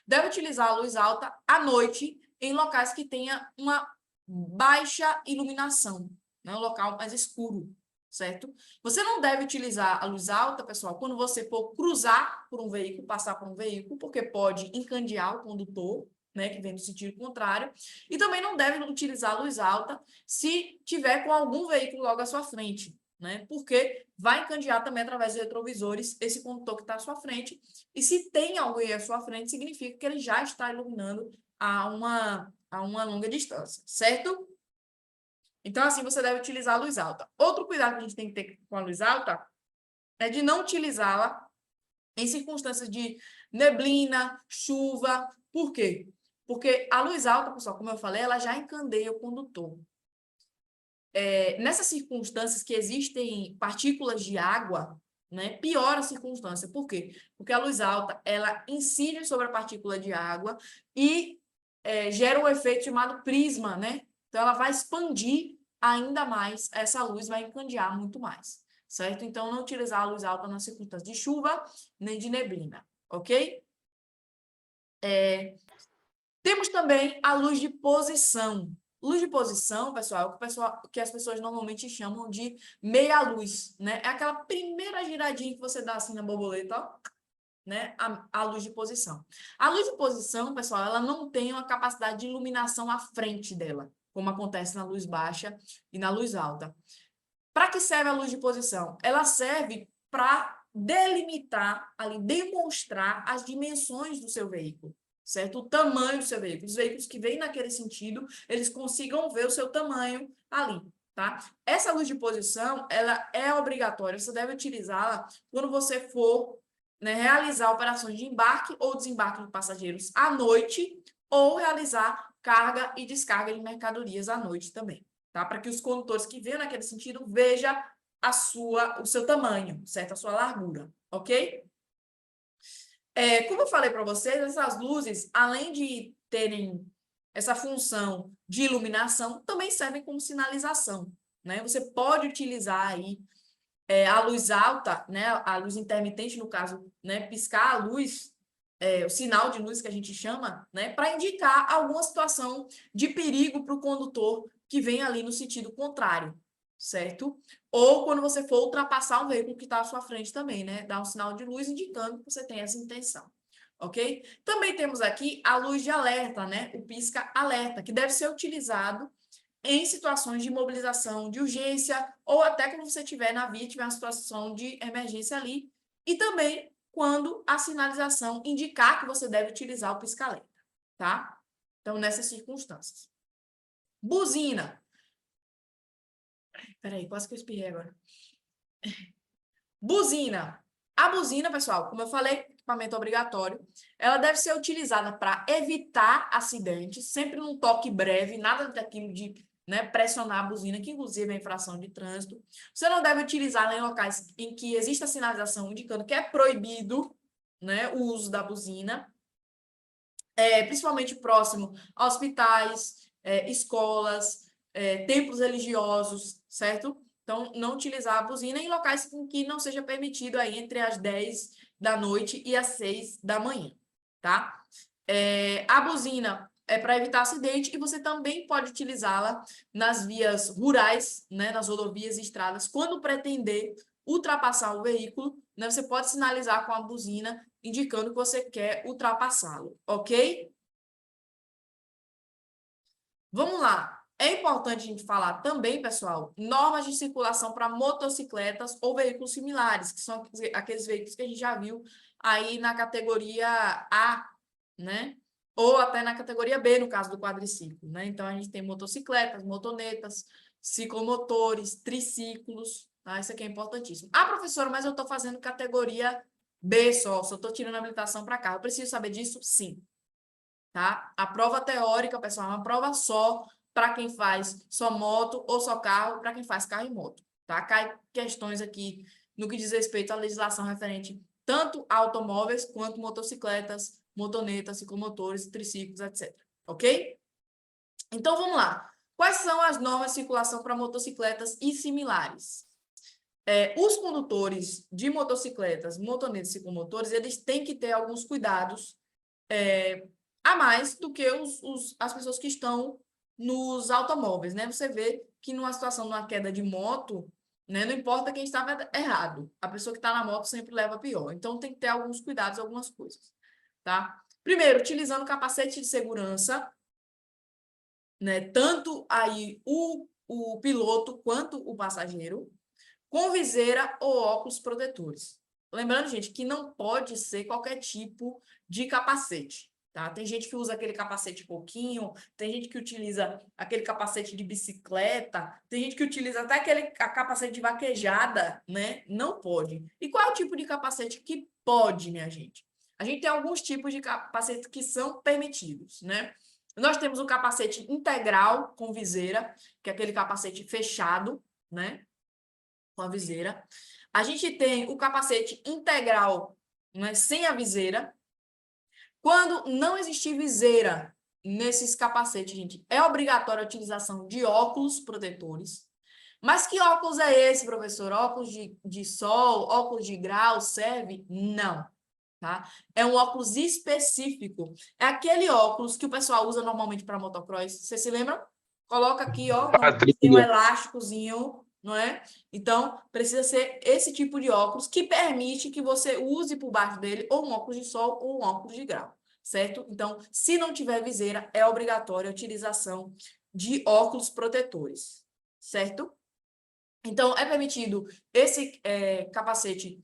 Devo utilizar a luz alta à noite em locais que tenha uma baixa iluminação, né? Um local mais escuro, certo? Você não deve utilizar a luz alta, pessoal, quando você for cruzar por um veículo, passar por um veículo, porque pode encandear o condutor, né, que vem no sentido contrário, e também não deve utilizar a luz alta se tiver com algum veículo logo à sua frente, né, porque vai encandear também através dos retrovisores esse condutor que está à sua frente, e se tem alguém à sua frente, significa que ele já está iluminando a uma longa distância, certo? Então, assim, você deve utilizar a luz alta. Outro cuidado que a gente tem que ter com a luz alta é de não utilizá-la em circunstâncias de neblina, chuva. Por quê? Porque a luz alta, pessoal, como eu falei, ela já encandeia o condutor. Nessas circunstâncias que existem partículas de água, né, piora a circunstância. Por quê? Porque a luz alta, ela incide sobre a partícula de água e gera um efeito chamado prisma, né? Então, ela vai expandir ainda mais, essa luz vai encandear muito mais, certo? Então, não utilizar a luz alta nas circunstâncias de chuva nem de neblina, ok? Temos também a luz de posição. Luz de posição, pessoal, que as pessoas normalmente chamam de meia-luz, né? É aquela primeira giradinha que você dá assim na borboleta, ó, né? A luz de posição. A luz de posição, pessoal, ela não tem uma capacidade de iluminação à frente dela, como acontece na luz baixa e na luz alta. Para que serve a luz de posição? Ela serve para delimitar, ali, demonstrar as dimensões do seu veículo, certo? O tamanho do seu veículo. Os veículos que vêm naquele sentido, eles consigam ver o seu tamanho ali, tá? Essa luz de posição, ela é obrigatória, você deve utilizá-la quando você for, né, realizar operações de embarque ou desembarque de passageiros à noite ou realizar carga e descarga de mercadorias à noite também, tá? Para que os condutores que venham naquele sentido vejam o seu tamanho, certo? A sua largura, ok? Como eu falei para vocês, essas luzes, além de terem essa função de iluminação, também servem como sinalização, né? Você pode utilizar aí a luz alta, né? A luz intermitente, no caso, né? Piscar a luz, o sinal de luz que a gente chama, né? Para indicar alguma situação de perigo para o condutor que vem ali no sentido contrário, certo? Ou quando você for ultrapassar um veículo que está à sua frente também, né? Dá um sinal de luz indicando que você tem essa intenção, ok? Também temos aqui a luz de alerta, né? O pisca-alerta, que deve ser utilizado em situações de mobilização de urgência ou até quando você estiver na via, tiver uma situação de emergência ali, e também quando a sinalização indicar que você deve utilizar o pisca-alerta, tá? Então, nessas circunstâncias. Buzina. Peraí, quase que eu espirrei agora. Buzina. A buzina, pessoal, como eu falei, equipamento obrigatório, ela deve ser utilizada para evitar acidentes, sempre num toque breve, nada daquilo de, né, pressionar a buzina, que inclusive é infração de trânsito. Você não deve utilizá-la em locais em que exista sinalização indicando que é proibido, né, o uso da buzina, principalmente próximo a hospitais, escolas, templos religiosos, certo? Então, não utilizar a buzina em locais em que não seja permitido aí entre as 10 da noite e as 6 da manhã, tá? A buzina é para evitar acidente e você também pode utilizá-la nas vias rurais, né, nas rodovias e estradas, quando pretender ultrapassar o veículo, né, você pode sinalizar com a buzina indicando que você quer ultrapassá-lo, ok? Vamos lá. É importante a gente falar também, pessoal, normas de circulação para motocicletas ou veículos similares, que são aqueles veículos que a gente já viu aí na categoria A, né? Ou até na categoria B, no caso do quadriciclo, né? Então, a gente tem motocicletas, motonetas, ciclomotores, triciclos, tá? Isso aqui é importantíssimo. Ah, professora, mas eu estou fazendo categoria B só estou tirando a habilitação para carro. Eu preciso saber disso? Sim. Tá? A prova teórica, pessoal, é uma prova só para quem faz só moto ou só carro, para quem faz carro e moto, tá? Cai questões aqui no que diz respeito à legislação referente tanto a automóveis quanto motocicletas, motonetas, ciclomotores, triciclos, etc. Ok? Então, vamos lá. Quais são as normas de circulação para motocicletas e similares? Os condutores de motocicletas, motonetas e ciclomotores, eles têm que ter alguns cuidados a mais do que as pessoas que estão nos automóveis, né? Você vê que numa situação de uma queda de moto, né, não importa quem estava errado, a pessoa que está na moto sempre leva pior. Então, tem que ter alguns cuidados, algumas coisas, tá? Primeiro, utilizando capacete de segurança, né, tanto aí o piloto quanto o passageiro, com viseira ou óculos protetores. Lembrando, gente, que não pode ser qualquer tipo de capacete. Tá? Tem gente que usa aquele capacete pouquinho, tem gente que utiliza aquele capacete de bicicleta, tem gente que utiliza até aquele capacete de vaquejada, né? Não pode. E qual é o tipo de capacete que pode, minha gente? A gente tem alguns tipos de capacete que são permitidos, né? Nós temos o capacete integral com viseira, que é aquele capacete fechado, né? Com a viseira. A gente tem o capacete integral, né? Sem a viseira. Quando não existir viseira nesses capacetes, gente, é obrigatória a utilização de óculos protetores. Mas que óculos é esse, professor? Óculos de sol, óculos de grau, serve? Não. Tá? É um óculos específico. É aquele óculos que o pessoal usa normalmente para motocross. Vocês se lembram? Coloca aqui, ó, tem um elásticozinho, não é? Então, precisa ser esse tipo de óculos que permite que você use por baixo dele ou um óculos de sol ou um óculos de grau, certo? Então, se não tiver viseira, é obrigatória a utilização de óculos protetores, certo? Então, é permitido esse capacete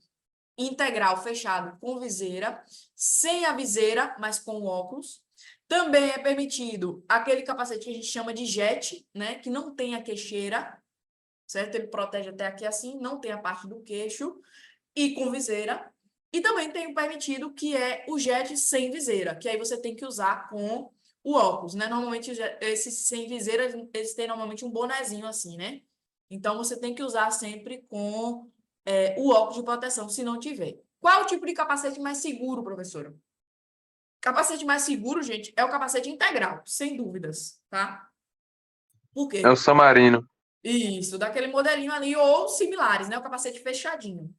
integral fechado com viseira, sem a viseira, mas com óculos. Também é permitido aquele capacete que a gente chama de jet, né? Que não tem a queixeira, certo? Ele protege até aqui assim, não tem a parte do queixo, e com viseira. E também tem o permitido, que é o jet sem viseira, que aí você tem que usar com o óculos, né? Normalmente, esses sem viseira, eles têm normalmente um bonezinho assim, né? Então, você tem que usar sempre com o óculos de proteção, se não tiver. Qual é o tipo de capacete mais seguro, professora? Capacete mais seguro, gente, é o capacete integral, sem dúvidas, tá? Por quê?
É o Samarino.
Isso, daquele modelinho ali, ou similares, né? O capacete fechadinho.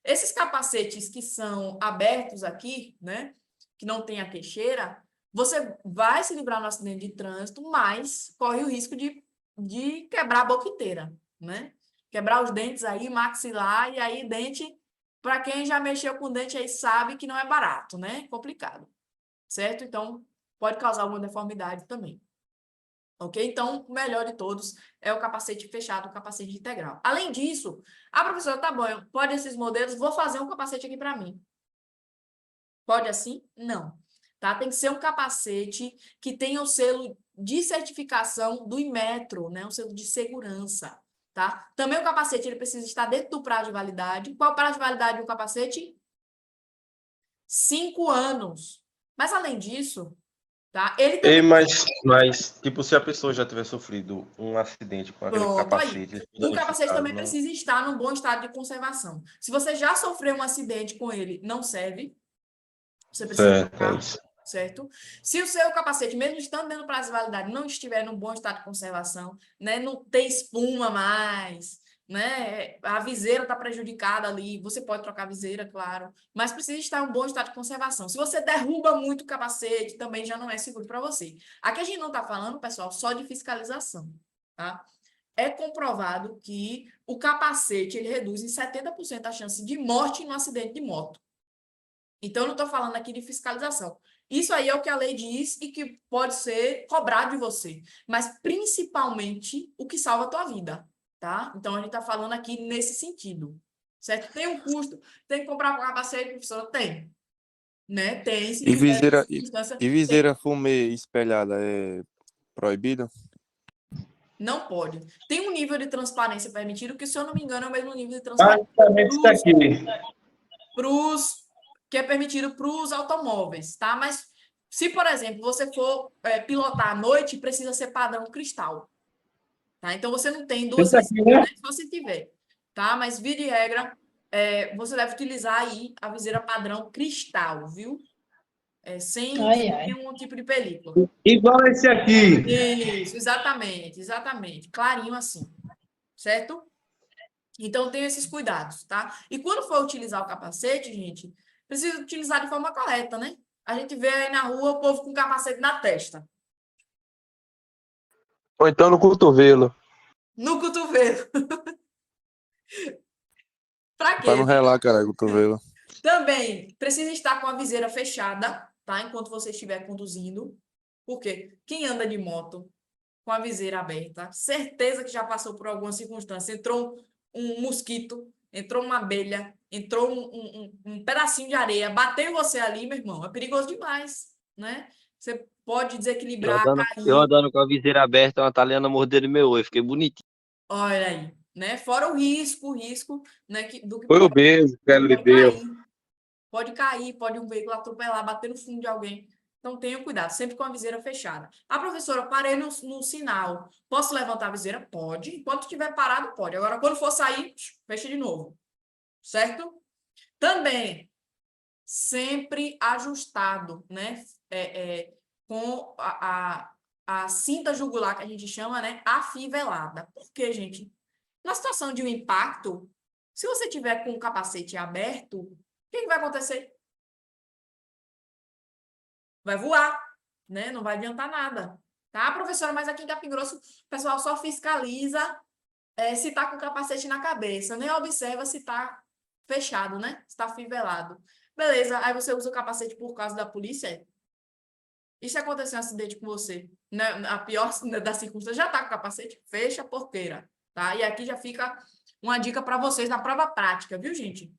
Esses capacetes que são abertos aqui, né? Que não tem a queixeira, você vai se livrar no acidente de trânsito, mas corre o risco de quebrar a boca inteira, né? Quebrar os dentes aí, maxilar, e aí dente, para quem já mexeu com dente aí sabe que não é barato, né? Complicado, certo? Então, pode causar alguma deformidade também. Ok? Então, o melhor de todos é o capacete fechado, o capacete integral. Além disso, a professora, tá bom, pode esses modelos, vou fazer um capacete aqui para mim. Pode assim? Não. Tá? Tem que ser um capacete que tenha o selo de certificação do Inmetro, né? Um selo de segurança. Tá? Também o capacete ele precisa estar dentro do prazo de validade. Qual é o prazo de validade do capacete? 5 anos. Mas, além disso, tá? Ele também...
Ei, mas, tipo, se a pessoa já tiver sofrido um acidente com aquele
Pronto, aí.
capacete,
O capacete
danificado,
também
não...
precisa estar num bom estado de conservação. Se você já sofreu um acidente com ele, não serve. Você precisa
Certo, é
trocar,
isso.
certo? Se o seu capacete, mesmo estando dentro do prazo de validade, não estiver num bom estado de conservação, né? Não tem espuma mais, né? A viseira está prejudicada ali, você pode trocar a viseira, claro, mas precisa estar em um bom estado de conservação. Se você derruba muito o capacete, também já não é seguro para você. Aqui a gente não está falando, pessoal, só de fiscalização, tá? É comprovado que o capacete ele reduz em 70% a chance de morte no acidente de moto. Então, eu não estou falando aqui de fiscalização. Isso aí é o que a lei diz e que pode ser cobrado de você. Mas, principalmente, o que salva a tua vida, tá? Então, a gente está falando aqui nesse sentido, certo? Tem um custo. Tem que comprar um capacete, professora? Tem. Né? Tem. Se
E
tiver
viseira,
circunstância,
e
tem.
viseira fumê espelhada é proibido?
Não pode. Tem um nível de transparência permitido, que, se eu não me engano, é o mesmo nível de transparência
Basicamente isso aqui.
que é permitido para os automóveis, tá? Mas se, por exemplo, você for pilotar à noite, precisa ser padrão cristal, tá? Então, você não tem duas
Isso aqui,
viseiras,
né?
né? Só se tiver, tá? Mas, via de regra, você deve utilizar aí a viseira padrão cristal, viu? Sem nenhum tipo de película.
Igual esse aqui.
Isso, exatamente. Clarinho assim, certo? Então, tenha esses cuidados, tá? E quando for utilizar o capacete, gente, precisa utilizar de forma correta, né? A gente vê aí na rua o povo com capacete na testa,
Ou então no cotovelo.
no cotovelo. Pra
Pra não
quê?
relar, cara, o cotovelo.
Também precisa estar com a viseira fechada, tá? Enquanto você estiver conduzindo. Por quê? Quem anda de moto com a viseira aberta, certeza que já passou por alguma circunstância. Entrou um mosquito, entrou uma abelha, entrou um pedacinho de areia, bateu você ali, meu irmão, é perigoso demais, né? Você pode desequilibrar,
Eu
cair,
andando com a viseira aberta, uma italiana mordendo meu olho, fiquei bonitinho.
olha aí, né? Fora o risco, né, do que
Foi o
pode,
beijo que ela lhe
pode
deu.
cair. Pode cair, pode um veículo atropelar, bater no fundo de alguém. Então, tenha cuidado, sempre com a viseira fechada. A professora, parei no sinal. Posso levantar a viseira? Pode. Enquanto estiver parado, pode. Agora, quando for sair, fecha de novo. Certo? Também, sempre ajustado, né? Com a cinta jugular, que a gente chama, né? Afivelada. Por quê, gente? Na situação de um impacto, se você tiver com o capacete aberto, o que vai acontecer? Vai voar, né? Não vai adiantar nada. Tá, professora? Mas aqui em Capim Grosso, o pessoal só fiscaliza se está com o capacete na cabeça, nem observa se está fechado, né? Se está fivelado. Beleza, aí você usa o capacete por causa da polícia? E se acontecer um acidente com você? Né? A pior das circunstâncias, já está com o capacete? Fecha a porteira, tá? E aqui já fica uma dica para vocês na prova prática, viu, gente?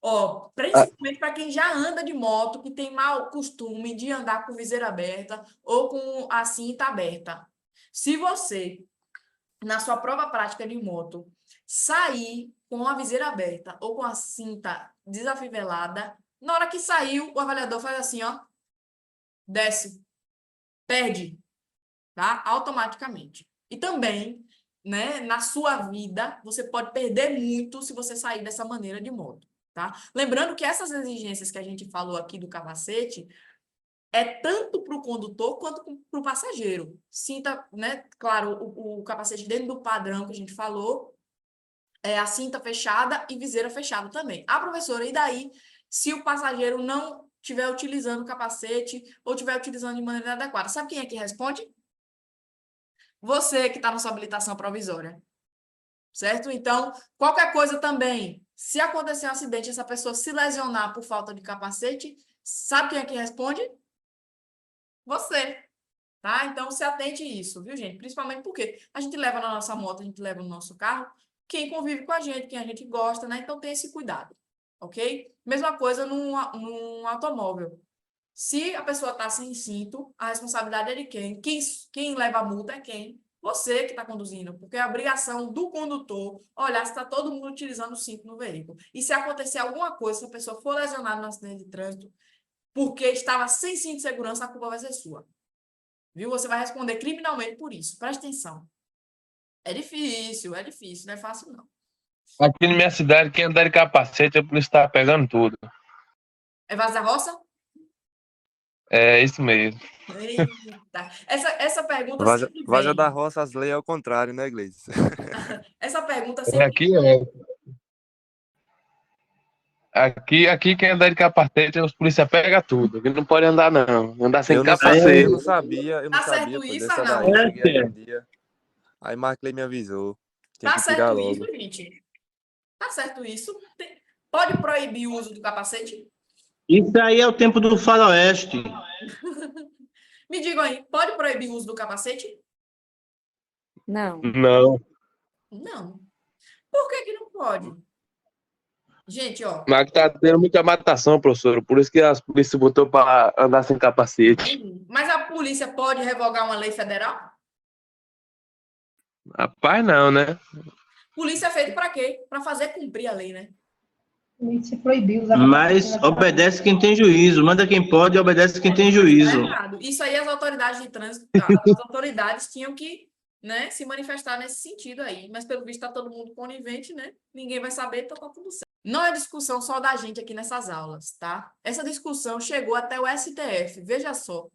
Ó, principalmente para quem já anda de moto, que tem mau costume de andar com viseira aberta ou com a cinta aberta. Se você, na sua prova prática de moto, sair com a viseira aberta ou com a cinta desafivelada, na hora que saiu, o avaliador faz assim, ó, desce, perde, tá? Automaticamente. E também, né, na sua vida, você pode perder muito se você sair dessa maneira de moto. Tá? Lembrando que essas exigências que a gente falou aqui do capacete é tanto para o condutor quanto para o passageiro. Cinta, né? Claro, o capacete dentro do padrão que a gente falou, a cinta fechada e viseira fechada também. A professora, e daí, se o passageiro não estiver utilizando o capacete ou estiver utilizando de maneira inadequada? Sabe quem é que responde? Você que está na sua habilitação provisória. Certo? Então, qualquer coisa também, se acontecer um acidente, essa pessoa se lesionar por falta de capacete, sabe quem é que responde? Você. tá? Então, se atente a isso, viu, gente? Principalmente porque a gente leva na nossa moto, a gente leva no nosso carro, quem convive com a gente, quem a gente gosta, né? Então, tem esse cuidado, ok? Mesma coisa num automóvel. Se a pessoa está sem cinto, a responsabilidade é de quem? Quem leva a multa é quem? Você que está conduzindo, porque é a obrigação do condutor olhar se está todo mundo utilizando o cinto no veículo. E se acontecer alguma coisa, se a pessoa for lesionada no acidente de trânsito, porque estava sem cinto de segurança, a culpa vai ser sua. Viu? Você vai responder criminalmente por isso. Presta atenção. É difícil, não é fácil não.
Aqui na minha cidade, quem andar de capacete, a polícia tá pegando tudo.
É Vaz da Roça?
É isso mesmo.
Eita. Essa pergunta
Vaza,
sempre
Vaza
vem.
da Roça, as leis é ao contrário, né, Gleice?
Essa pergunta sempre
Aqui é. Aqui quem andar de capacete, os polícia pegam tudo. Aqui não pode andar, não. Andar sem
Eu
capacete.
não sabia,
Tá certo
pô,
isso,
dessa daí.
Arnaldo?
Eu cheguei aí um dia. Aí Marclay me avisou. Tinha
Tá
que tirar
certo
logo.
isso, gente? Tá certo isso? Pode proibir o uso do capacete?
Isso aí é o tempo do faroeste.
Me digam aí, pode proibir o uso do capacete?
Não.
Não.
Não. Por que que não pode? Gente, ó.
Mas tá tendo muita matação, professor. Por isso que as polícias botou para andar sem capacete.
Mas a polícia pode revogar uma lei federal?
Rapaz, não, né?
Polícia é feito para quê? Para fazer cumprir a lei, né?
Se proibir usar
Mas obedece quem tem juízo. Manda quem pode, obedece quem tem juízo.
Tá errado. Isso aí as autoridades de trânsito, as autoridades tinham que, né, se manifestar nesse sentido aí. Mas pelo visto está todo mundo conivente, né? Ninguém vai saber, então tá tudo certo. Não é discussão só da gente aqui nessas aulas, tá? Essa discussão chegou até o STF. Veja só.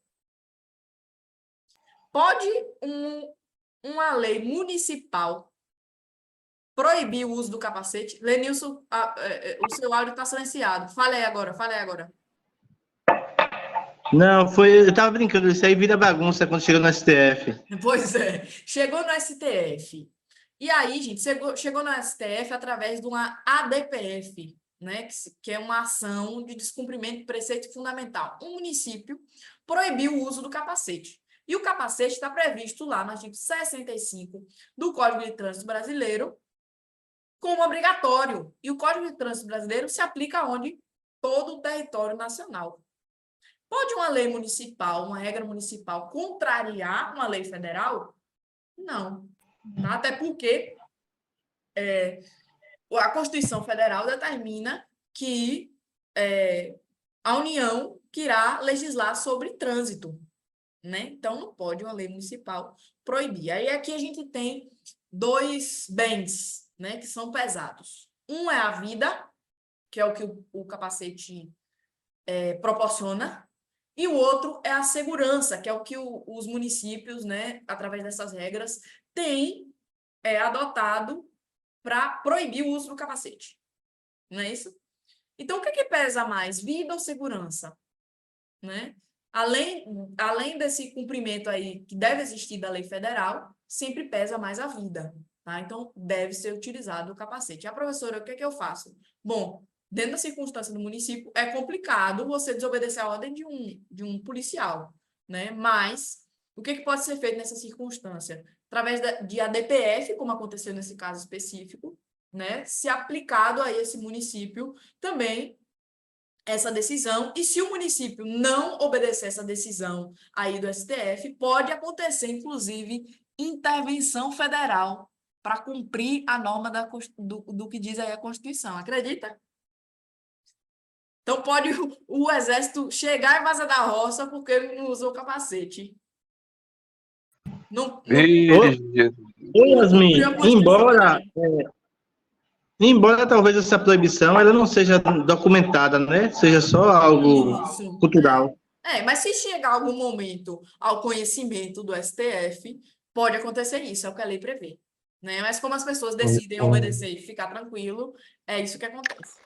Pode uma lei municipal proibir o uso do capacete? Lenilson, o seu áudio está silenciado. Fale aí agora, fale aí agora.
Não, foi. Eu tava brincando, isso aí vira bagunça quando chega no STF.
Pois é, chegou no STF. E aí, gente, chegou no STF através de uma ADPF, né? Que é uma ação de descumprimento de preceito fundamental. Um município proibiu o uso do capacete. E o capacete está previsto lá no artigo 65 do Código de Trânsito Brasileiro como obrigatório. E o Código de Trânsito Brasileiro se aplica onde? Todo o território nacional. Pode uma lei municipal, uma regra municipal, contrariar uma lei federal? Não. Tá? Até porque a Constituição Federal determina que a União que irá legislar sobre trânsito, né? Então, não pode uma lei municipal proibir. Aí aqui a gente tem dois bens, né, que são pesados. Um é a vida, que é o que o capacete proporciona, e o outro é a segurança, que é o que os municípios, né, através dessas regras, têm adotado para proibir o uso do capacete. Não é isso? Então, o que pesa mais, vida ou segurança? Né? Além desse cumprimento aí que deve existir da lei federal, sempre pesa mais a vida. Tá? Então, deve ser utilizado o capacete. A professora, o que eu faço? Bom, dentro da circunstância do município, é complicado você desobedecer a ordem de um policial, né? Mas o que pode ser feito nessa circunstância? Através de ADPF, como aconteceu nesse caso específico, né? Se aplicado a esse município também essa decisão, e se o município não obedecer essa decisão aí do STF, pode acontecer, inclusive, intervenção federal para cumprir a norma do que diz aí a Constituição. Acredita? Então, pode o Exército chegar em Vaza da Roça porque ele não usou capacete. Não
Ô, Yasmin, embora talvez essa proibição ela não seja documentada, né? Seja só algo cultural.
Mas se chegar algum momento ao conhecimento do STF, pode acontecer isso, é o que a lei prevê. Né? Mas como as pessoas decidem obedecer e ficar tranquilo, é isso que acontece.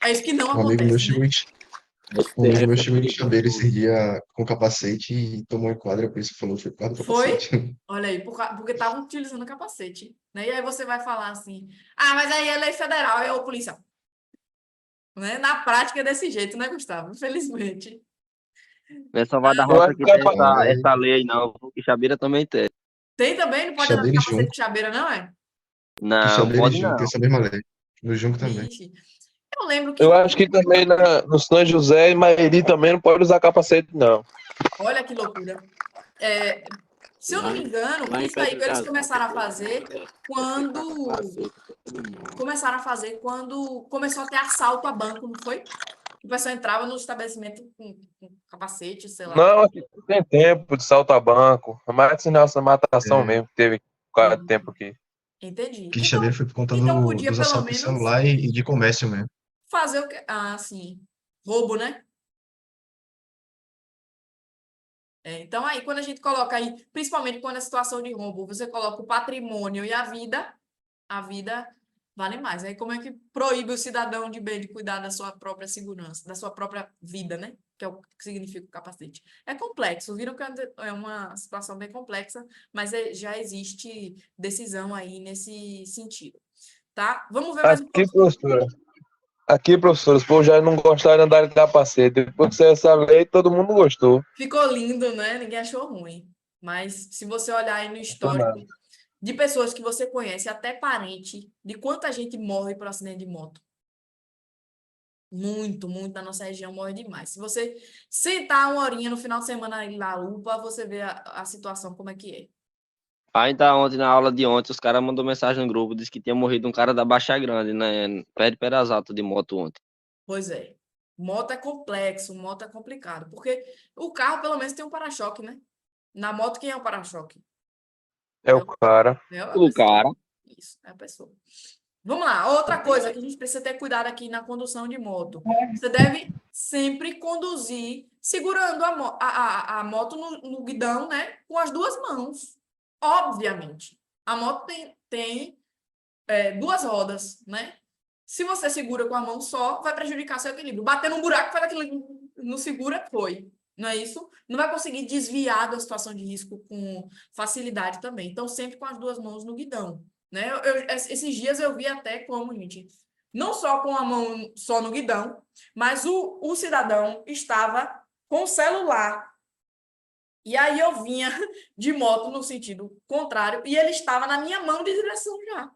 É isso que não acontece.
Um amigo meu chegou em Chaveiro esse dia com capacete e tomou enquadro, por isso falou que foi por causa do capacete.
Olha aí, porque estavam utilizando o capacete. Né? E aí você vai falar assim, mas aí é lei federal, é o policial. Né? Na prática é desse jeito, né, Gustavo? Infelizmente.
Não é só vai dar
Eu
roça
acho
que
que é
tem
pra-
essa lei aí, não. Quixabeira também tem.
Tem também? Não pode andar de
Quixabeira e
capacete
Junco.
de chabeira, não é?
Não,
Quixabeira e
pode
Junco, tem
não.
essa mesma lei. No Junco também.
Vixe. Eu lembro que
eu acho que também no São José e Mairi também não pode usar capacete, não.
olha que loucura. É, se eu não
Lá
me
em,
engano,
lá em
isso aí
Pedro
eles
das
começaram a
Almas,
fazer
tem
quando
capacete, todo mundo.
quando começou a ter assalto a banco, não foi? O pessoal entrava no estabelecimento com capacete, sei lá.
Não, aqui tem tempo de salto a banco. É mais de sinal de matação
É,
mesmo que teve por causa do tempo aqui.
Entendi.
Quixabeira foi por conta
Então podia
dos
pelo
assaltos de
menos
celular e de comércio mesmo.
fazer o que? Ah, sim. Roubo, né? Então aí, quando a gente coloca aí, principalmente quando é situação de roubo, você coloca o patrimônio e a vida vale mais. Aí como é que proíbe o cidadão de bem de cuidar da sua própria segurança, da sua própria vida, né? Que é o que significa o capacete. É complexo, viram que é uma situação bem complexa, mas já existe decisão aí nesse sentido, tá? Vamos ver mais um
Aqui,
pouquinho.
professora. Aqui, professor, os povos já não gostaram de andar de capacete. Depois que saiu essa lei, todo mundo gostou.
Ficou lindo, né? Ninguém achou ruim. Mas se você olhar aí no
Gostou nada.
histórico de pessoas que você conhece, até parente, de quanta gente morre por acidente de moto. Muito, muito na nossa região morre demais. Se você sentar uma horinha no final de semana aí na UPA, você vê a situação como é que é.
Ainda ontem, na aula de ontem, os caras mandou mensagem no grupo, disse que tinha morrido um cara da Baixa Grande, né? Perto de Peras Altas de moto ontem.
Pois é. Moto é complexo, moto é complicado. Porque o carro, pelo menos, tem um para-choque, né? Na moto, quem é o para-choque?
É o cara.
É a
O
pessoa.
cara.
Isso, é a pessoa. Vamos lá, outra coisa que a gente precisa ter cuidado aqui na condução de moto. Você deve sempre conduzir segurando a moto no guidão, né? Com as duas mãos. Obviamente. A moto tem duas rodas, né? Se você segura com a mão só, vai prejudicar seu equilíbrio. Bater num buraco, faz aquilo, não segura, foi. Não é isso? Não vai conseguir desviar da situação de risco com facilidade também. Então, sempre com as duas mãos no guidão. Né? Esses dias eu vi até como, gente, não só com a mão só no guidão, mas o cidadão estava com o celular. E aí eu vinha de moto no sentido contrário e ele estava na minha mão de direção já.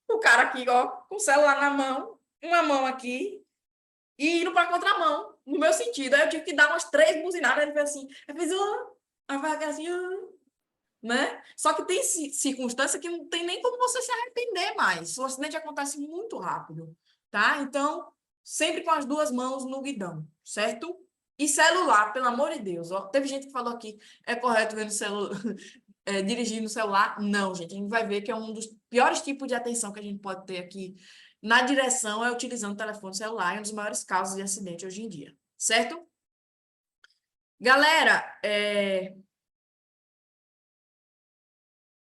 O cara aqui, ó, com o celular na mão, uma mão aqui, e indo para contramão, no meu sentido. Aí eu tive que dar umas 3 buzinadas, ele fez assim, aí fez, aí vai assim, né? Só que tem circunstância que não tem nem como você se arrepender mais. O acidente acontece muito rápido, tá? Então, sempre com as duas mãos no guidão, certo? E celular, pelo amor de Deus, ó. Teve gente que falou aqui, é correto ver no celular, dirigir no celular? Não, gente, a gente vai ver que é um dos piores tipos de atenção que a gente pode ter aqui na direção é utilizando o telefone celular, é um dos maiores casos de acidente hoje em dia, certo? Galera,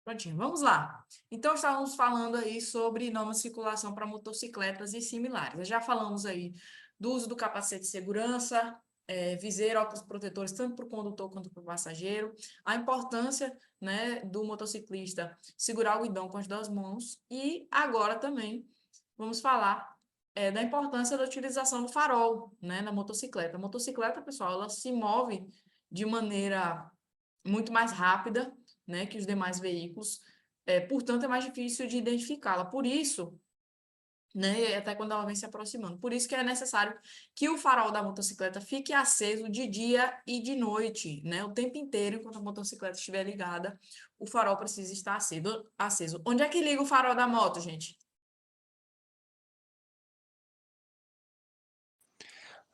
prontinho, vamos lá. Então, estávamos falando aí sobre normas de circulação para motocicletas e similares. Já falamos aí do uso do capacete de segurança, viseira, óculos protetores, tanto para o condutor quanto para o passageiro, a importância, né, do motociclista segurar o guidão com as duas mãos e agora também vamos falar da importância da utilização do farol, né, na motocicleta. A motocicleta, pessoal, ela se move de maneira muito mais rápida, né, que os demais veículos, portanto, é mais difícil de identificá-la. Por isso, né, até quando ela vem se aproximando. Por isso que é necessário que o farol da motocicleta fique aceso de dia e de noite, né, o tempo inteiro, enquanto a motocicleta estiver ligada, o farol precisa estar aceso. Onde é que liga o farol da moto, gente?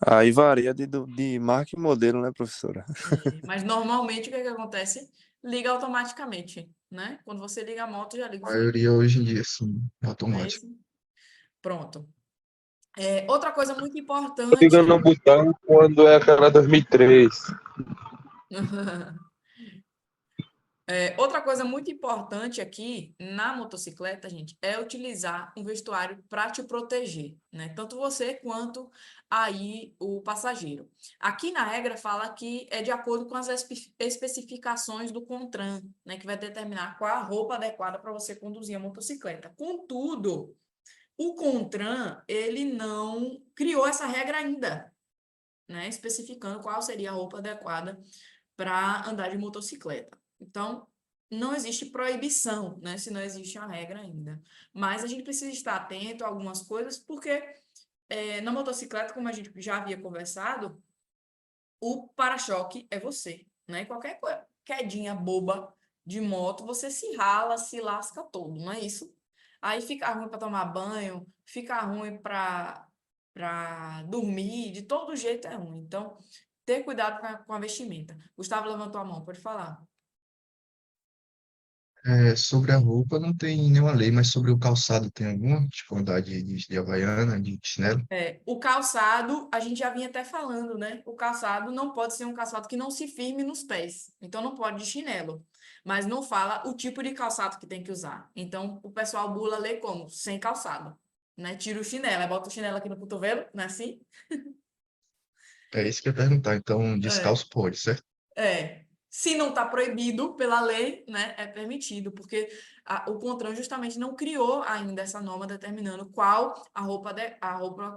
Aí varia de marca e modelo, né, professora?
Mas normalmente o que é que acontece? Liga automaticamente, né? Quando você liga a moto, já liga o
A
farol.
maioria hoje em dia, sim, é
Não é
automático.
isso? Pronto. Outra coisa muito
Tô
importante.
ligando no botão quando é aquela 2003.
Outra coisa muito importante aqui na motocicleta, gente, é utilizar um vestuário para te proteger, né? Tanto você quanto aí o passageiro. Aqui na regra fala que é de acordo com as especificações do CONTRAN, né? Que vai determinar qual a roupa adequada para você conduzir a motocicleta. Contudo, o CONTRAN, ele não criou essa regra ainda, né, especificando qual seria a roupa adequada para andar de motocicleta. Então, não existe proibição, né, se não existe a regra ainda. Mas a gente precisa estar atento a algumas coisas, porque na motocicleta, como a gente já havia conversado, o para-choque é você, né? Qualquer quedinha boba de moto, você se rala, se lasca todo, não é isso? Aí fica ruim para tomar banho, fica ruim para dormir, de todo jeito é ruim. Então, ter cuidado com a vestimenta. Gustavo levantou a mão, pode falar.
Sobre a roupa não tem nenhuma lei, mas sobre o calçado tem alguma? Tipo, andar de Havaiana, de chinelo?
O calçado, a gente já vinha até falando, né? O calçado não pode ser um calçado que não se firme nos pés. Então, não pode de chinelo. Mas não fala o tipo de calçado que tem que usar. Então, o pessoal bula lê como? Sem calçado, né? Tira o chinelo, aí bota o chinelo aqui no cotovelo, não é assim?
É isso que eu ia perguntar. Então,
É.
descalço pode, certo?
Se não está proibido pela lei, né, é permitido, porque o CONTRAN justamente não criou ainda essa norma determinando qual a roupa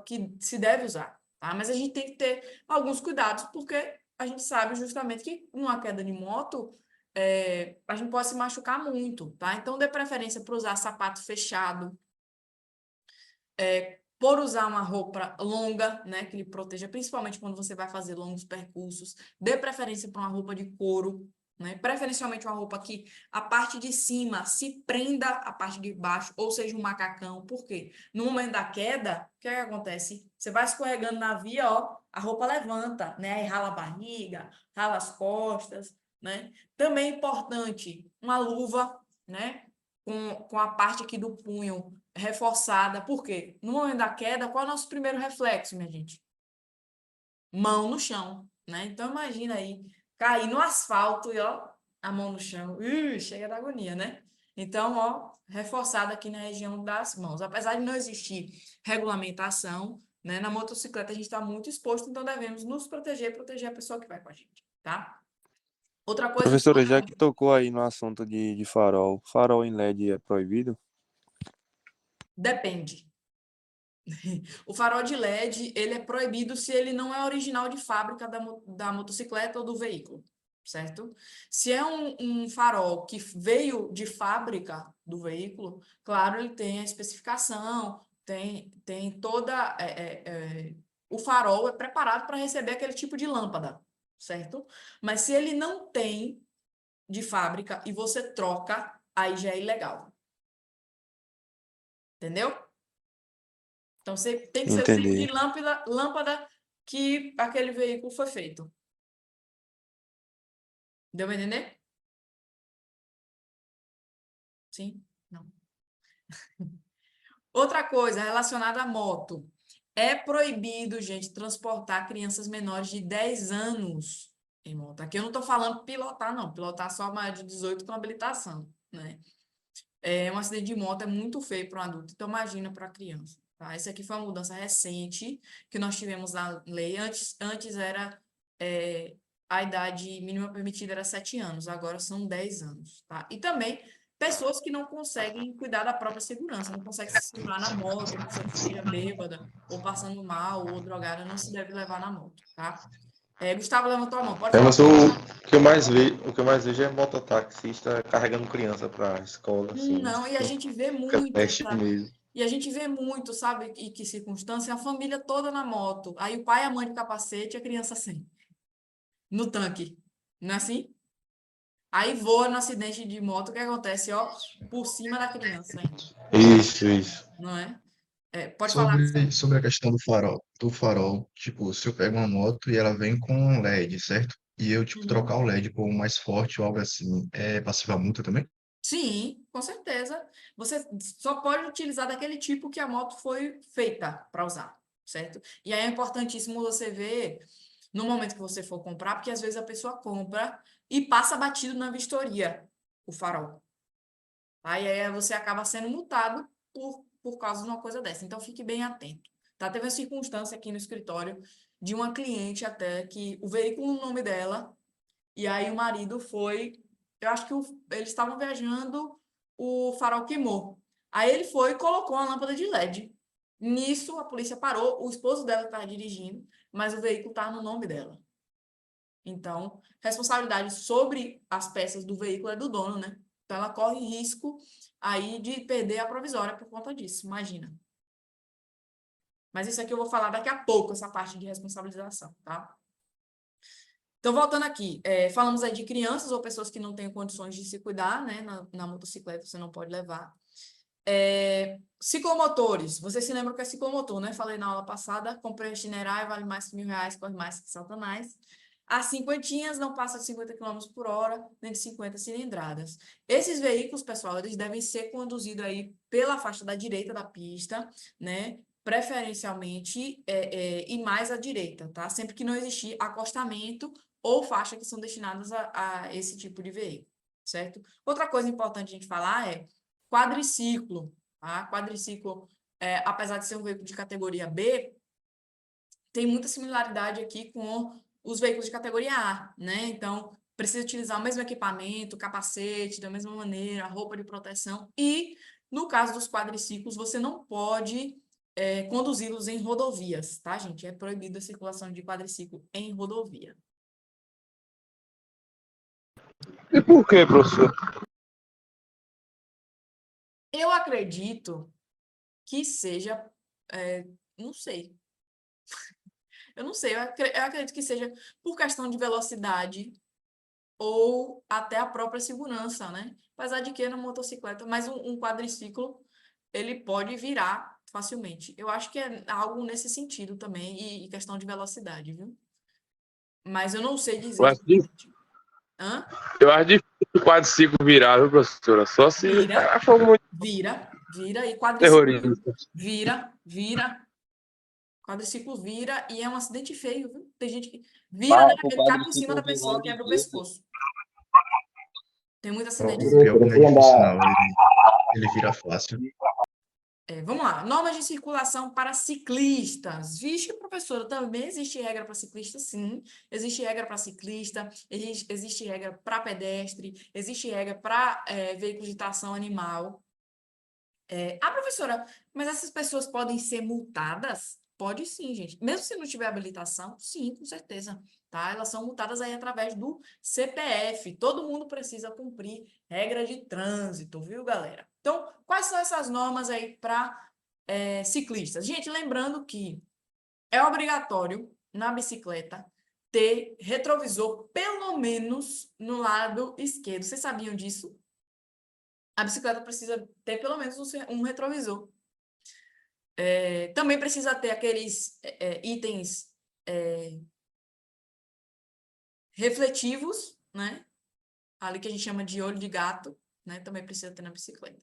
que se deve usar, tá? Mas a gente tem que ter alguns cuidados, porque a gente sabe justamente que numa queda de moto, a gente pode se machucar muito, tá? Então, dê preferência para usar sapato fechado, por usar uma roupa longa, né, que lhe proteja, principalmente quando você vai fazer longos percursos. Dê preferência para uma roupa de couro, né, preferencialmente uma roupa que a parte de cima se prenda à parte de baixo, ou seja, um macacão. Por quê? No momento da queda, o que é que acontece? Você vai escorregando na via, ó, a roupa levanta, né, aí rala a barriga, rala as costas, né. Também é importante uma luva, né, com a parte aqui do punho reforçada. Por quê? No momento da queda, qual é o nosso primeiro reflexo, minha gente? Mão no chão, né? Então, imagina aí, cair no asfalto e, ó, a mão no chão. Chega da agonia, né? Então, ó, reforçada aqui na região das mãos. Apesar de não existir regulamentação, né, na motocicleta a gente está muito exposto, então devemos nos proteger e proteger a pessoa que vai com a gente, tá? Outra coisa
Professora, já que
importante,
tocou aí no assunto de farol, farol em LED é proibido?
depende. O farol de LED, ele é proibido se ele não é original de fábrica da motocicleta ou do veículo, certo? Se é um farol que veio de fábrica do veículo, claro, ele tem a especificação, tem toda... o farol é preparado para receber aquele tipo de lâmpada, certo? Mas se ele não tem de fábrica e você troca, aí já é ilegal. Entendeu? Então, você tem que ser sempre de
Entendi.
lâmpada que aquele veículo foi feito. Deu para entender? Sim? Não. Outra coisa relacionada à moto. É proibido, gente, transportar crianças menores de 10 anos em moto. Aqui eu não estou falando pilotar, não. Pilotar só maior de 18 com habilitação, né? Um acidente de moto é muito feio para um adulto, então imagina para a criança. Tá? Essa aqui foi uma mudança recente que nós tivemos na lei. Antes era a idade mínima permitida era 7 anos, agora são 10 anos. Tá? E também pessoas que não conseguem cuidar da própria segurança, não conseguem se segurar na moto, a pessoa que esteja bêbada, ou passando mal, ou drogada, não se deve levar na moto. Tá? Gustavo levantou a mão, pode falar.
Mas o que eu mais vejo é mototaxista carregando criança para a escola, assim,
Não, e a gente vê muito,
creche
sabe?
mesmo.
E a gente vê muito, sabe? E que circunstância? A família toda na moto. Aí o pai e a mãe de capacete e a criança sem. No tanque. Não é assim? Aí voa no acidente de moto, o que acontece? Ó, por cima da criança ainda.
Isso.
Não é? Pode falar.
Sobre a questão do farol, tipo, se eu pego uma moto e ela vem com LED, certo? E eu, tipo, trocar
Uhum.
o LED por um mais forte ou algo assim, é passível a multa também?
Sim, com certeza. Você só pode utilizar daquele tipo que a moto foi feita para usar, certo? E aí é importantíssimo você ver no momento que você for comprar, porque às vezes a pessoa compra e passa batido na vistoria o farol. Aí você acaba sendo multado por causa de uma coisa dessa. Então fique bem atento. Tá? Teve uma circunstância aqui no escritório de uma cliente até que o veículo no nome dela, e aí o marido foi. Eu acho que eles estavam viajando, o farol queimou. Aí ele foi e colocou uma lâmpada de LED. Nisso, a polícia parou, o esposo dela estava dirigindo, mas o veículo está no nome dela. Então, responsabilidade sobre as peças do veículo é do dono, né? Então, ela corre risco aí de perder a provisória por conta disso, imagina. Mas isso aqui eu vou falar daqui a pouco, essa parte de responsabilização, tá? Então, voltando aqui, falamos aí de crianças ou pessoas que não têm condições de se cuidar, né? Na motocicleta você não pode levar. Ciclomotores, você se lembra o que é ciclomotor, né? Falei na aula passada, comprei a Chinerai, vale mais que R$1.000, corre mais que Satanás. As cinquentinhas não passam de 50 km por hora, nem de 50 cilindradas. Esses veículos, pessoal, eles devem ser conduzidos aí pela faixa da direita da pista, né? Preferencialmente, e mais à direita, tá? Sempre que não existir acostamento ou faixa que são destinadas a esse tipo de veículo, certo? Outra coisa importante a gente falar é quadriciclo, tá? Quadriciclo, apesar de ser um veículo de categoria B, tem muita similaridade aqui com os veículos de categoria A, né? Então, precisa utilizar o mesmo equipamento, capacete, da mesma maneira, roupa de proteção. E, no caso dos quadriciclos, você não pode conduzi-los em rodovias, tá, gente? É proibida a circulação de quadriciclo em rodovia.
E por quê, professor?
Eu acredito que seja... não sei. Eu não sei, eu acredito que seja por questão de velocidade ou até a própria segurança, né? Apesar de que na motocicleta, mas um quadriciclo, ele pode virar facilmente. Eu acho que é algo nesse sentido também, e questão de velocidade, viu? Mas eu não sei dizer. Hã?
Eu acho difícil o quadriciclo virar, viu, professora? Só se
Vira,
for muito
vira, e quadriciclo
terrorista.
vira. Quadriciclo vira e é um acidente feio, viu? Tem gente que vira, né? Ele cai por cima da pessoa, quebra o pescoço. Tem muito acidente.
Pior que não é difícil, não. Ele vira fácil.
Vamos lá. Normas de circulação para ciclistas. Vixe, professora, também existe regra para ciclista? Sim. Existe regra para ciclista, existe regra para pedestre, existe regra para veículos de tração animal. Professora, mas essas pessoas podem ser multadas? Pode sim, gente. Mesmo se não tiver habilitação, sim, com certeza. Tá? Elas são multadas aí através do CPF. Todo mundo precisa cumprir regra de trânsito, viu, galera? Então, quais são essas normas aí para ciclistas? Gente, lembrando que é obrigatório na bicicleta ter retrovisor pelo menos no lado esquerdo. Vocês sabiam disso? A bicicleta precisa ter pelo menos um retrovisor. Também precisa ter aqueles itens refletivos, né? Ali que a gente chama de olho de gato, né? Também precisa ter na bicicleta.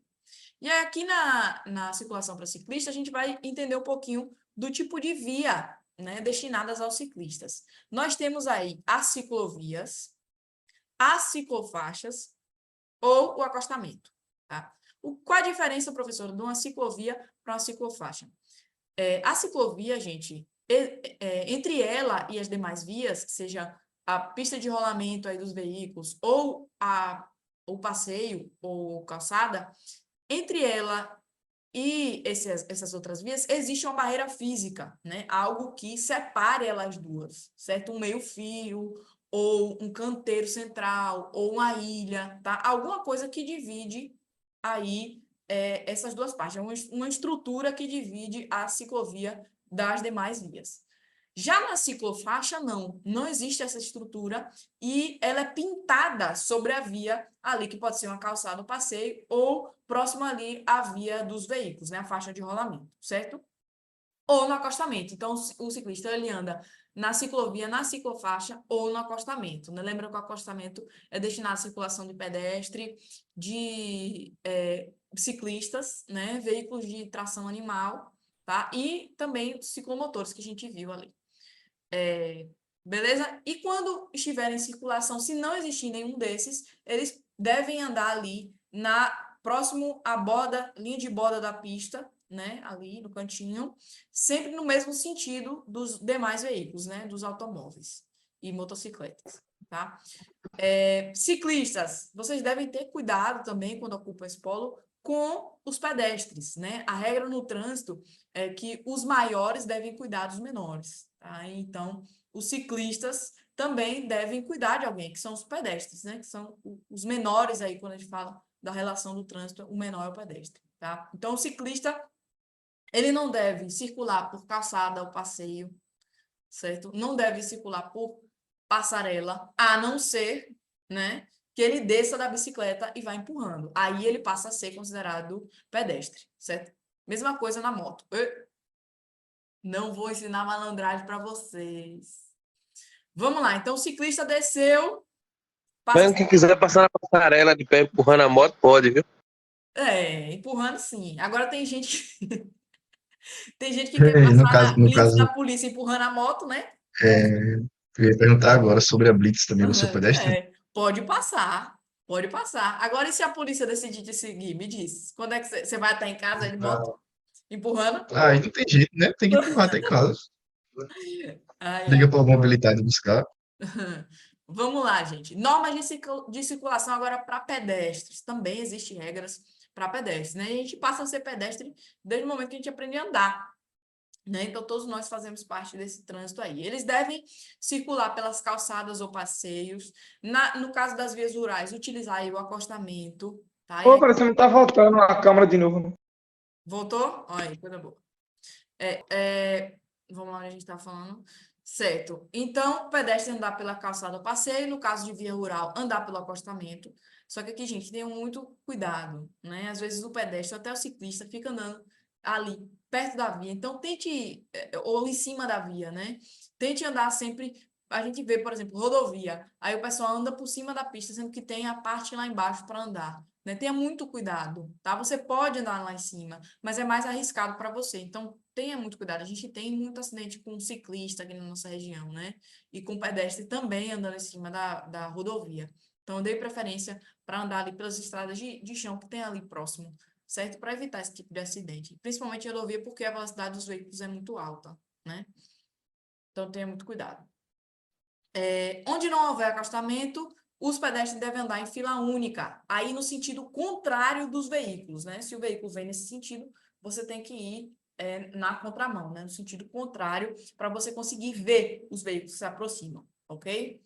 E aí, aqui na circulação para ciclista, a gente vai entender um pouquinho do tipo de via, né, destinadas aos ciclistas. Nós temos aí as ciclovias, as ciclofaixas ou o acostamento, tá? Qual a diferença, professor, de uma ciclovia para uma ciclofaixa? A ciclovia, gente, entre ela e as demais vias, seja a pista de rolamento aí dos veículos ou o passeio ou calçada, entre ela e essas outras vias, existe uma barreira física, né? Algo que separe elas duas, certo? Um meio-fio, ou um canteiro central, ou uma ilha, tá? Alguma coisa que divide aí essas duas partes. É uma estrutura que divide a ciclovia das demais vias. Já na ciclofaixa, não existe essa estrutura e ela é pintada sobre a via ali, que pode ser uma calçada, um passeio, ou próximo ali à via dos veículos, né? A faixa de rolamento, certo? Ou no acostamento. Então, o ciclista, ele anda na ciclovia, na ciclofaixa ou no acostamento, né? Lembra que o acostamento é destinado à circulação de pedestre, de ciclistas, né? Veículos de tração animal, tá? E também ciclomotores que a gente viu ali. Beleza? E quando estiver em circulação, se não existir nenhum desses, eles devem andar ali próximo à linha de borda da pista, né? Ali no cantinho, sempre no mesmo sentido dos demais veículos, né? Dos automóveis e motocicletas. tá? Ciclistas, vocês devem ter cuidado também quando ocupam esse polo com os pedestres, né? A regra no trânsito é que os maiores devem cuidar dos menores, tá? Então, os ciclistas também devem cuidar de alguém, que são os pedestres, né? Que são os menores aí, quando a gente fala da relação do trânsito, o menor é o pedestre, tá? Então, o ciclista, ele não deve circular por calçada ou passeio, certo? Não deve circular por passarela, a não ser, né, que ele desça da bicicleta e vá empurrando. Aí ele passa a ser considerado pedestre, certo? Mesma coisa na moto. Não vou ensinar malandragem para vocês. Vamos lá, então o ciclista desceu.
Mesmo quem quiser passar na passarela de pé empurrando a moto, pode, viu?
Empurrando sim. Agora tem gente tem gente que quer
No
passar
caso,
na
no
blitz
caso,
da polícia empurrando a moto, né?
eu ia perguntar agora sobre a Blitz também. Você é pedestre?
Pode passar. Pode passar. Agora, e se a polícia decidir te seguir? Me diz. Quando é que você vai estar em casa de moto? Empurrando?
Aí não tem jeito, né? Tem que empurrar até em casa. Liga para alguma habilidade buscar.
Vamos lá, gente. Normas de circulação agora para pedestres. Também existem regras para pedestres, né? A gente passa a ser pedestre desde o momento que a gente aprende a andar, né? Então, todos nós fazemos parte desse trânsito aí. Eles devem circular pelas calçadas ou passeios. No caso das vias rurais, utilizar aí o acostamento, tá?
Pô, parece que não tá voltando a câmera de novo, né?
Voltou? Olha aí, coisa boa. Vamos lá onde a gente está falando. Certo. Então, o pedestre andar pela calçada ou passeio, no caso de via rural, andar pelo acostamento. Só que aqui, gente, tenham muito cuidado, né? Às vezes o pedestre, até o ciclista, fica andando ali, perto da via. Então, tente, ou em cima da via, né? Tente andar sempre. A gente vê, por exemplo, rodovia. Aí o pessoal anda por cima da pista, sendo que tem a parte lá embaixo para andar, né? Tenha muito cuidado, tá? Você pode andar lá em cima, mas é mais arriscado para você. Então, tenha muito cuidado. A gente tem muito acidente com ciclista aqui na nossa região, né? E com pedestre também andando em cima da rodovia. Então, eu dei preferência para andar ali pelas estradas de chão que tem ali próximo, certo? Para evitar esse tipo de acidente. Principalmente em rodovia, porque a velocidade dos veículos é muito alta, né? Então, tenha muito cuidado. Onde não houver acostamento, os pedestres devem andar em fila única, aí no sentido contrário dos veículos, né? Se o veículo vem nesse sentido, você tem que ir na contramão, né? No sentido contrário, para você conseguir ver os veículos que se aproximam, ok?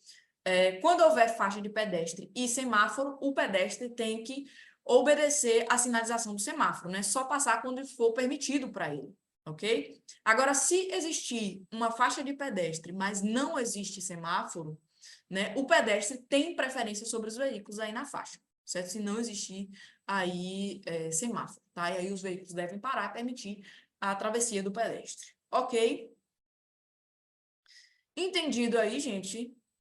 Quando houver faixa de pedestre e semáforo, o pedestre tem que obedecer a sinalização do semáforo, né? Só passar quando for permitido para ele, ok? Agora, se existir uma faixa de pedestre, mas não existe semáforo, né, o pedestre tem preferência sobre os veículos aí na faixa, certo? Se não existir aí semáforo, tá? E aí os veículos devem parar e permitir a travessia do pedestre, ok? Entendido aí, gente?